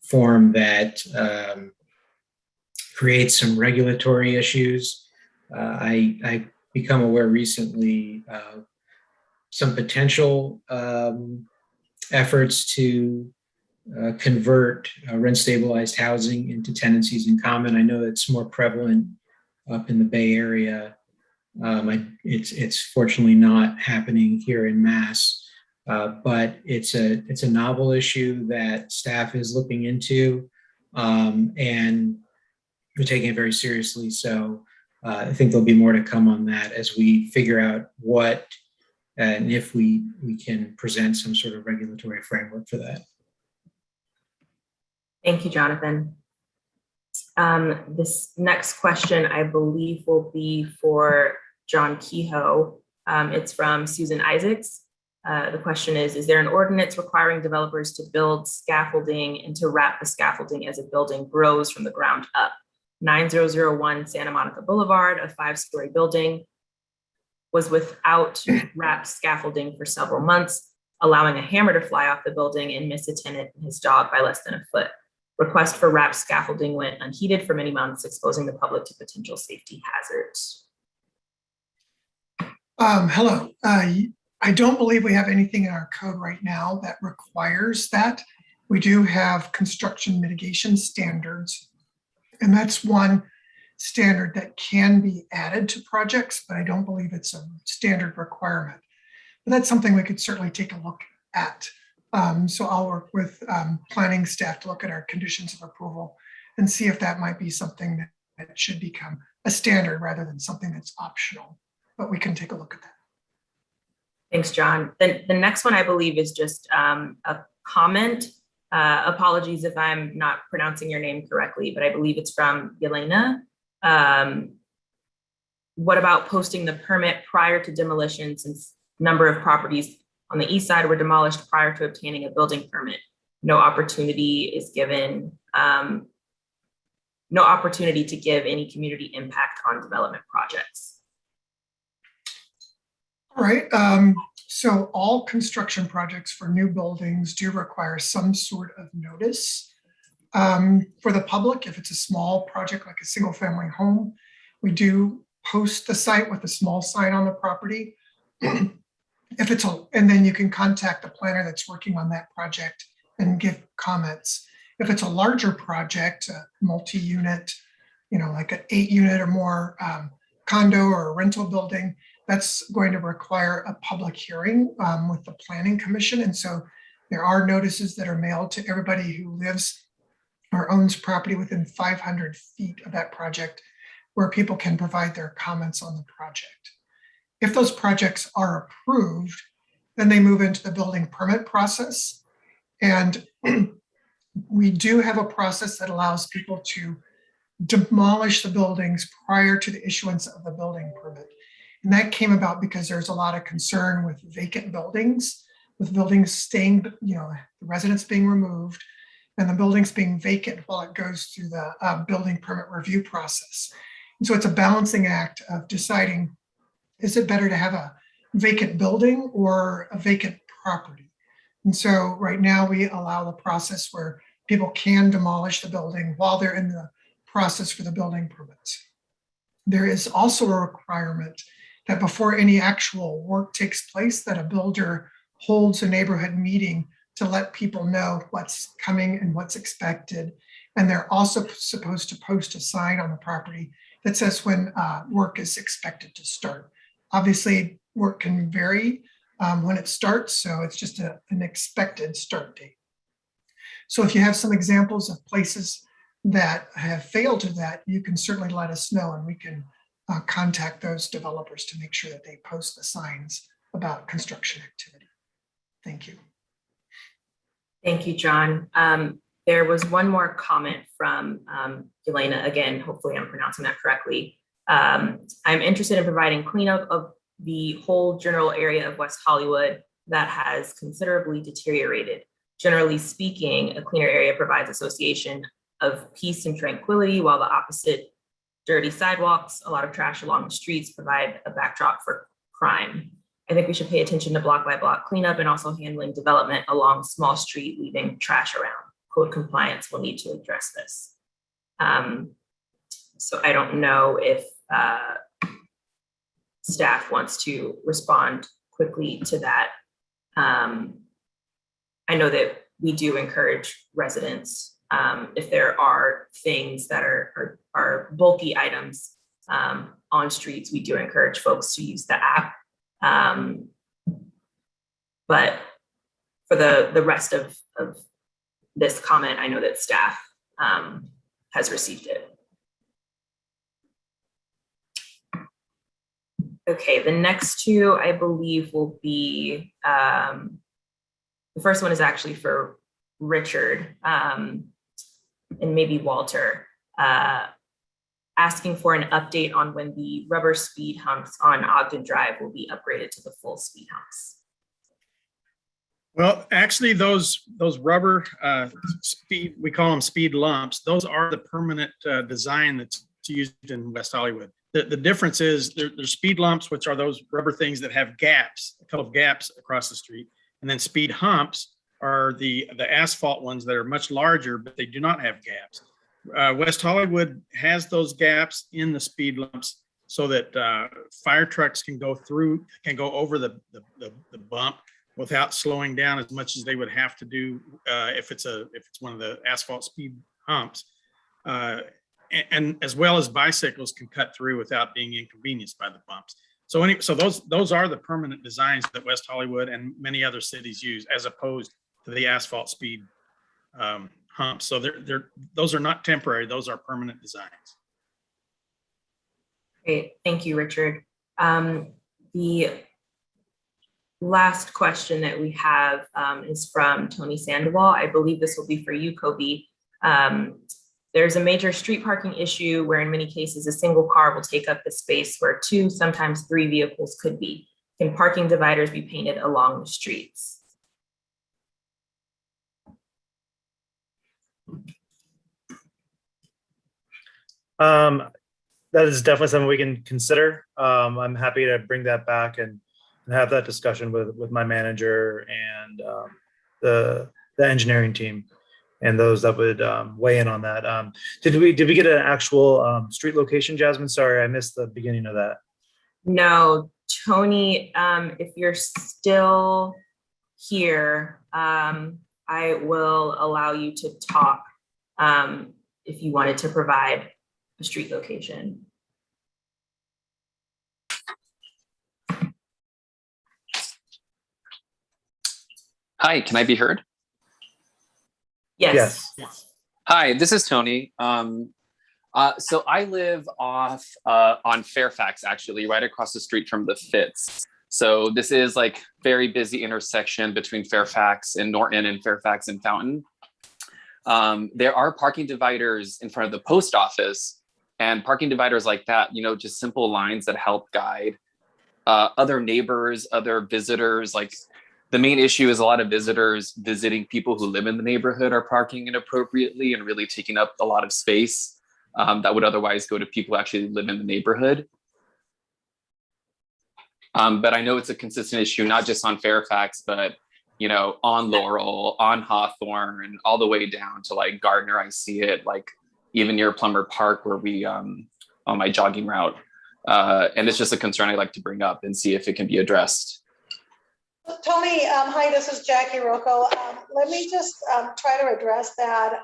form that creates some regulatory issues. I become aware recently of some potential efforts to convert rent stabilized housing into tenancies in common. I know it's more prevalent up in the Bay Area. It's fortunately not happening here in Mass, but it's a novel issue that staff is looking into, and we're taking it very seriously. So I think there'll be more to come on that as we figure out what and if we can present some sort of regulatory framework for that. Thank you, Jonathan. This next question, I believe, will be for John Kehoe. It's from Susan Isaacs. The question is there an ordinance requiring developers to build scaffolding and to wrap the scaffolding as a building grows from the ground up? 9001 Santa Monica Boulevard, a 5-story building, was without wrapped scaffolding for several months, allowing a hammer to fly off the building and miss a tenant and his dog by less than a foot. Request for wrapped scaffolding went unheeded for many months, exposing the public to potential safety hazards. Hello. I don't believe we have anything in our code right now that requires that. We do have construction mitigation standards, and that's one standard that can be added to projects, but I don't believe it's a standard requirement. But that's something we could certainly take a look at. So I'll work with planning staff to look at our conditions of approval and see if that might be something that should become a standard rather than something that's optional, but we can take a look at that. Thanks, John. The next one, I believe, is just a comment. Apologies if I'm not pronouncing your name correctly, but I believe it's from Yelena. What about posting the permit prior to demolition, since number of properties on the east side were demolished prior to obtaining a building permit? No opportunity is given, no opportunity to give any community impact on development projects. All right, so all construction projects for new buildings do require some sort of notice. For the public, if it's a small project like a single family home, we do post the site with a small sign on the property. If it's and then you can contact the planner that's working on that project and give comments. If it's a larger project, a multi-unit, like an 8-unit or more condo or a rental building, that's going to require a public hearing with the planning commission. And so there are notices that are mailed to everybody who lives or owns property within 500 feet of that project, where people can provide their comments on the project. If those projects are approved, then they move into the building permit process. And we do have a process that allows people to demolish the buildings prior to the issuance of the building permit. And that came about because there's a lot of concern with vacant buildings, with buildings staying, the residents being removed and the buildings being vacant while it goes through the building permit review process. And so it's a balancing act of deciding, is it better to have a vacant building or a vacant property? And so right now we allow the process where people can demolish the building while they're in the process for the building permits. There is also a requirement that before any actual work takes place, that a builder holds a neighborhood meeting to let people know what's coming and what's expected. And they're also supposed to post a sign on the property that says when work is expected to start. Obviously, work can vary when it starts, so it's just an expected start date. So if you have some examples of places that have failed to that, you can certainly let us know, and we can contact those developers to make sure that they post the signs about construction activity. Thank you. Thank you, John. There was one more comment from Yelena. Again, hopefully I'm pronouncing that correctly. I'm interested in providing cleanup of the whole general area of West Hollywood that has considerably deteriorated. Generally speaking, a cleaner area provides association of peace and tranquility, while the opposite, dirty sidewalks, a lot of trash along the streets, provide a backdrop for crime. I think we should pay attention to block by block cleanup and also handling development along small street, leaving trash around. Code compliance will need to address this. So I don't know if staff wants to respond quickly to that. I know that we do encourage residents, if there are things that are bulky items on streets, we do encourage folks to use the app. But for the rest of this comment, I know that staff has received it. Okay, the next two I believe will be, the first one is actually for Richard and maybe Walter, asking for an update on when the rubber speed humps on Ogden Drive will be upgraded to the full speed humps. Well, actually, those rubber speed, we call them speed lumps, those are the permanent design that's used in West Hollywood. The difference is there's speed lumps, which are those rubber things that have gaps, a couple of gaps across the street. And then speed humps are the asphalt ones that are much larger, but they do not have gaps. West Hollywood has those gaps in the speed lumps so that fire trucks can go over the bump without slowing down as much as they would have to do if it's one of the asphalt speed humps. And as well as bicycles can cut through without being inconvenienced by the bumps. So those are the permanent designs that West Hollywood and many other cities use, as opposed to the asphalt speed humps. So those are not temporary; those are permanent designs. Great, thank you, Richard. The last question that we have is from Tony Sandoval. I believe this will be for you, Kobe. There's a major street parking issue where in many cases a single car will take up the space where 2, sometimes 3 vehicles could be. Can parking dividers be painted along the streets? That is definitely something we can consider. I'm happy to bring that back and have that discussion with my manager and the engineering team and those that would weigh in on that. Did we get an actual street location, Jasmine? Sorry, I missed the beginning of that. No, Tony, if you're still here, I will allow you to talk if you wanted to provide a street location. Hi, can I be heard? Yes. Hi, this is Tony. So I live off on Fairfax, actually, right across the street from the Fitz. So this is like very busy intersection between Fairfax and Norton and Fairfax and Fountain. There are parking dividers in front of the post office, and parking dividers like that, just simple lines that help guide other neighbors, other visitors. Like the main issue is a lot of visitors visiting people who live in the neighborhood are parking inappropriately and really taking up a lot of space that would otherwise go to people who actually live in the neighborhood. But I know it's a consistent issue, not just on Fairfax, but on Laurel, on Hawthorne, all the way down to like Gardner. I see it like even near Plummer Park where we on my jogging route. And it's just a concern I like to bring up and see if it can be addressed. Tony, hi, this is Jackie Rocco. Let me just try to address that.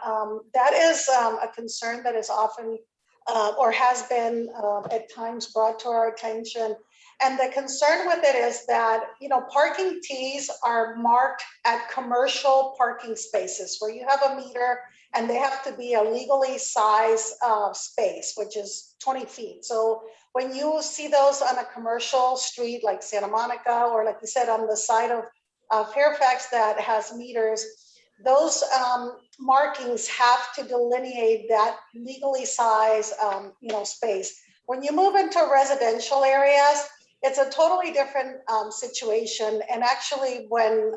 That is a concern that is often or has been at times brought to our attention. And the concern with it is that, parking Ts are marked at commercial parking spaces where you have a meter and they have to be a legally sized space, which is 20 feet. So when you see those on a commercial street like Santa Monica, or like you said, on the side of Fairfax that has meters, those markings have to delineate that legally sized space. When you move into residential areas, it's a totally different situation. And actually, when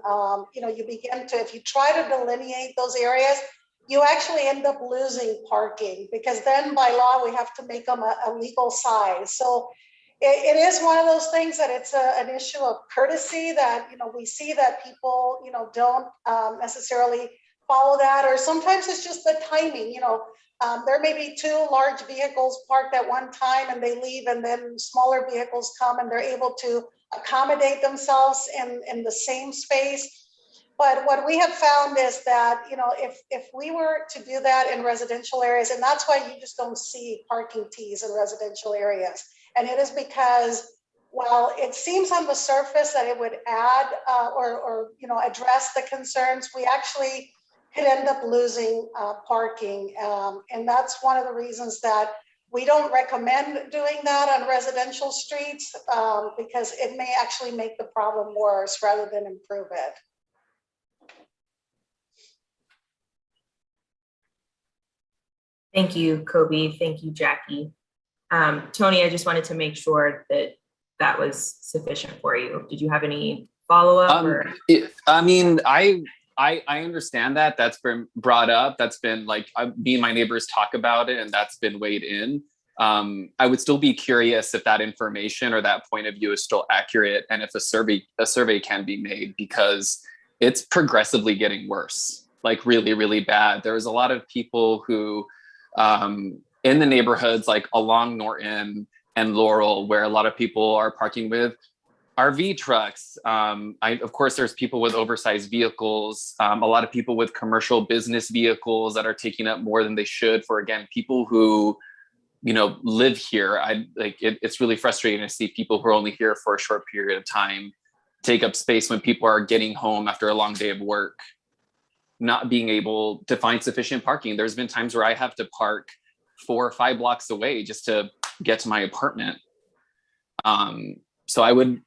you begin to, if you try to delineate those areas, you actually end up losing parking, because then by law we have to make them a legal size. So it is one of those things that it's an issue of courtesy that, we see that people, don't necessarily follow that, or sometimes it's just the timing. There may be two large vehicles parked at one time and they leave, and then smaller vehicles come and they're able to accommodate themselves in the same space. But what we have found is that, if we were to do that in residential areas, and that's why you just don't see parking Ts in residential areas. And it is because, while it seems on the surface that it would add or address the concerns, we actually could end up losing parking. And that's one of the reasons that we don't recommend doing that on residential streets, because it may actually make the problem worse rather than improve it. Thank you, Kobe. Thank you, Jackie. Tony, I just wanted to make sure that that was sufficient for you. Did you have any follow-up? I understand that. That's been brought up. That's been me and my neighbors talk about it, and that's been weighed in. I would still be curious if that information or that point of view is still accurate, and if a survey can be made, because it's progressively getting worse, like really, really bad. There's a lot of people who in the neighborhoods like along Norton and Laurel, where a lot of people are parking with RV trucks. Of course, there's people with oversized vehicles, a lot of people with commercial business vehicles that are taking up more than they should for, again, people who, live here. It's really frustrating to see people who are only here for a short period of time take up space when people are getting home after a long day of work, not being able to find sufficient parking. There's been times where I have to park 4 or 5 blocks away just to get to my apartment. So I would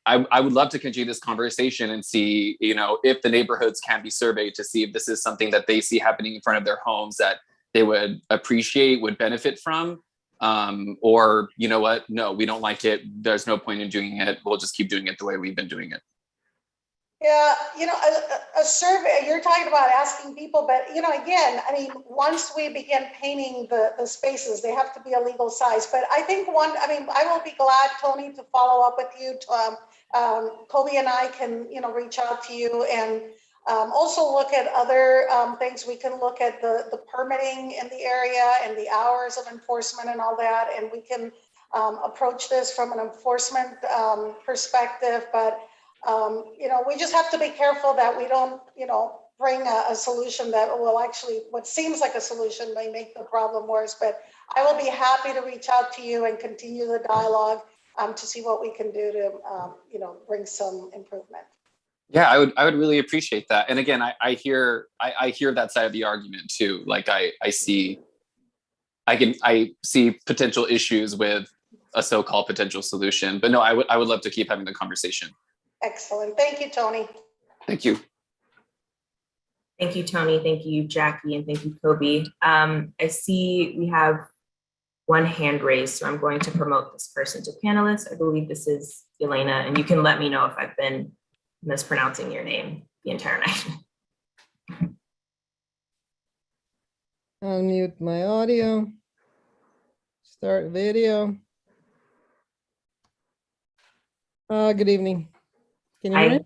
love to continue this conversation and see, if the neighborhoods can be surveyed to see if this is something that they see happening in front of their homes that they would appreciate, would benefit from, or you know what, no, we don't like it. There's no point in doing it. We'll just keep doing it the way we've been doing it. Yeah, a survey, you're talking about asking people, but again, once we begin painting the spaces, they have to be a legal size. But I think I will be glad, Tony, to follow up with you. Kobe and I can, reach out to you and also look at other things. We can look at the permitting in the area and the hours of enforcement and all that. And we can approach this from an enforcement perspective. But we just have to be careful that we don't, bring a solution that will actually, what seems like a solution may make the problem worse. But I will be happy to reach out to you and continue the dialogue to see what we can do to, bring some improvement. Yeah, I would really appreciate that. And again, I hear that side of the argument too. Like I see potential issues with a so-called potential solution, but no, I would love to keep having the conversation. Excellent. Thank you, Tony. Thank you. Thank you, Tony. Thank you, Jackie, and thank you, Kobe. I see we have one hand raised, so I'm going to promote this person to panelist. I believe this is Elena, and you can let me know if I've been mispronouncing your name the entire night. Unmute my audio. Start video. Good evening. Can you hear me?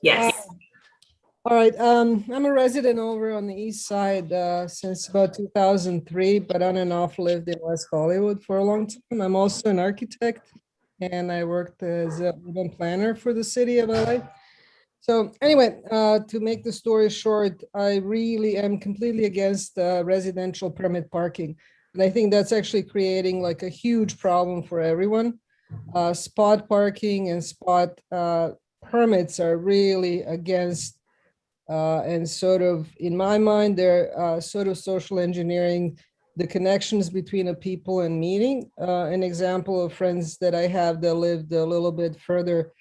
Yes. All right. I'm a resident over on the east side since about 2003, but on and off lived in West Hollywood for a long time. I'm also an architect, and I worked as a urban planner for the city of LA. So anyway, to make the story short, I really am completely against residential permit parking. And I think that's actually creating like a huge problem for everyone. Spot parking and spot permits are really against, and sort of, in my mind, they're sort of social engineering the connections between a people and meeting. An example of friends that I have that lived a little bit further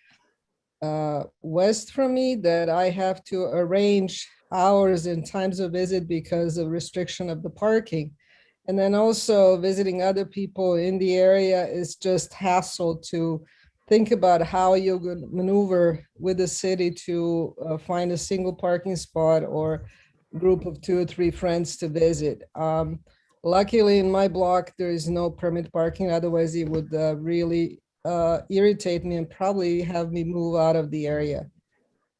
west from me, that I have to arrange hours and times of visit because of restriction of the parking. And then also visiting other people in the area is just hassle to think about how you're going to maneuver with the city to find a single parking spot or group of 2 or 3 friends to visit. Luckily, in my block, there is no permit parking. Otherwise, it would really irritate me and probably have me move out of the area.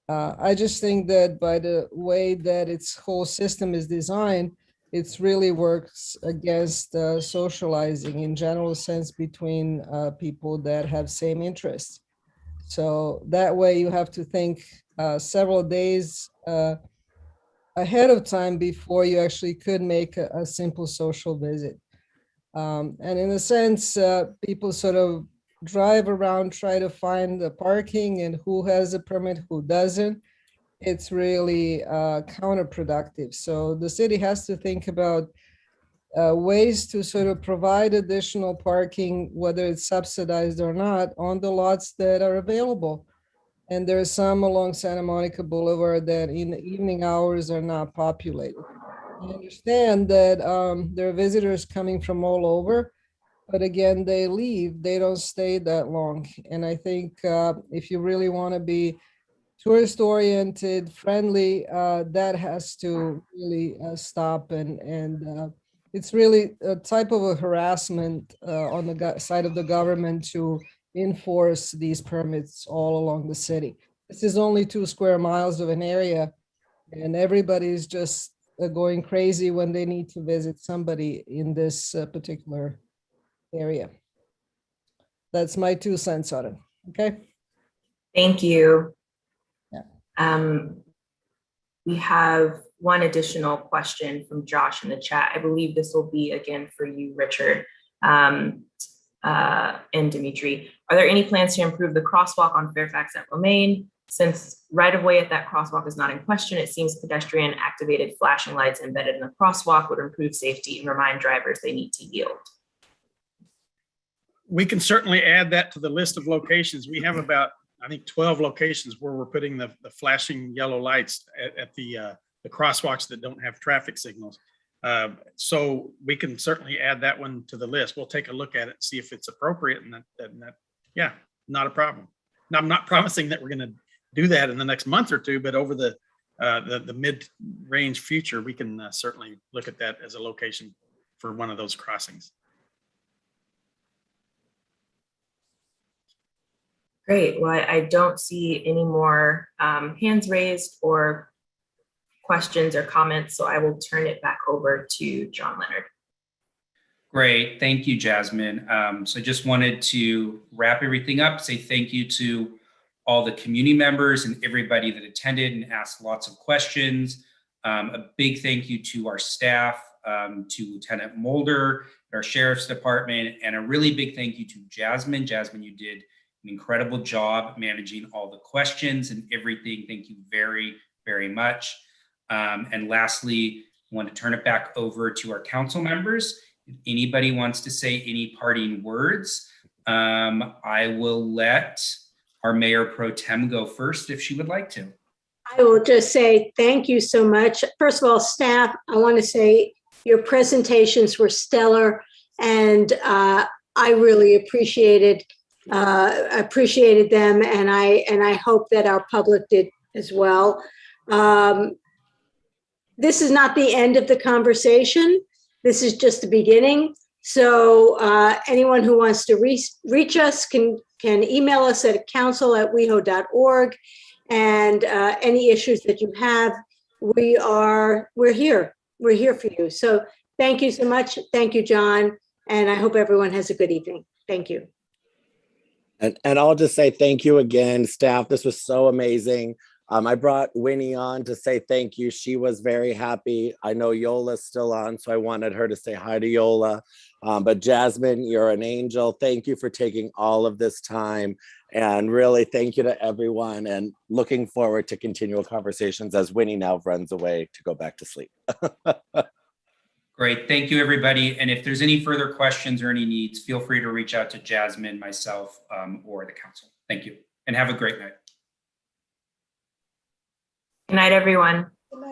I just think that by the way that its whole system is designed, it really works against socializing in general sense between people that have same interests. So that way you have to think several days ahead of time before you actually could make a simple social visit. And in a sense, people sort of drive around, try to find the parking and who has a permit, who doesn't. It's really counterproductive. So the city has to think about ways to sort of provide additional parking, whether it's subsidized or not, on the lots that are available. And there are some along Santa Monica Boulevard that in the evening hours are not populated. I understand that there are visitors coming from all over, but again, they leave, they don't stay that long. And I think if you really want to be tourist oriented, friendly, that has to really stop. And it's really a type of a harassment on the side of the government to enforce these permits all along the city. This is only 2 square miles of an area, and everybody's just going crazy when they need to visit somebody in this particular area. That's my 2 cents on it. Okay. Thank you. Yeah. We have one additional question from Josh in the chat. I believe this will be again for you, Richard, and Dimitri. Are there any plans to improve the crosswalk on Fairfax at Romaine? Since right of way at that crosswalk is not in question, it seems pedestrian activated flashing lights embedded in the crosswalk would improve safety and remind drivers they need to yield. We can certainly add that to the list of locations. We have about, I think, 12 locations where we're putting the flashing yellow lights at the crosswalks that don't have traffic signals. So we can certainly add that one to the list. We'll take a look at it and see if it's appropriate, and that yeah, not a problem. Now, I'm not promising that we're going to do that in the next month or 2, but over the mid-range future, we can certainly look at that as a location for one of those crossings. Great. Well, I don't see any more hands raised or questions or comments, so I will turn it back over to John Leonard. Great. Thank you, Jasmine. So I just wanted to wrap everything up, say thank you to all the community members and everybody that attended and asked lots of questions. A big thank you to our staff, to Lieutenant Mulder, our Sheriff's Department, and a really big thank you to Jasmine. Jasmine, you did an incredible job managing all the questions and everything. Thank you very, very much. And lastly, I want to turn it back over to our council members. If anybody wants to say any parting words, I will let our Mayor Pro Tem go first if she would like to. I will just say thank you so much. First of all, staff, I want to say your presentations were stellar, and I really appreciated them, and I hope that our public did as well. This is not the end of the conversation. This is just the beginning. So anyone who wants to reach us can email us at council@weho.org, and any issues that you have, we're here. We're here for you. So thank you so much. Thank you, John. And I hope everyone has a good evening. Thank you. And I'll just say thank you again, staff. This was so amazing. I brought Winnie on to say thank you. She was very happy. I know Yola's still on, so I wanted her to say hi to Yola. But Jasmine, you're an angel. Thank you for taking all of this time. And really thank you to everyone, and looking forward to continual conversations as Winnie now runs away to go back to sleep. Great. Thank you, everybody. And if there's any further questions or any needs, feel free to reach out to Jasmine, myself, or the council. Thank you, and have a great night. Good night, everyone.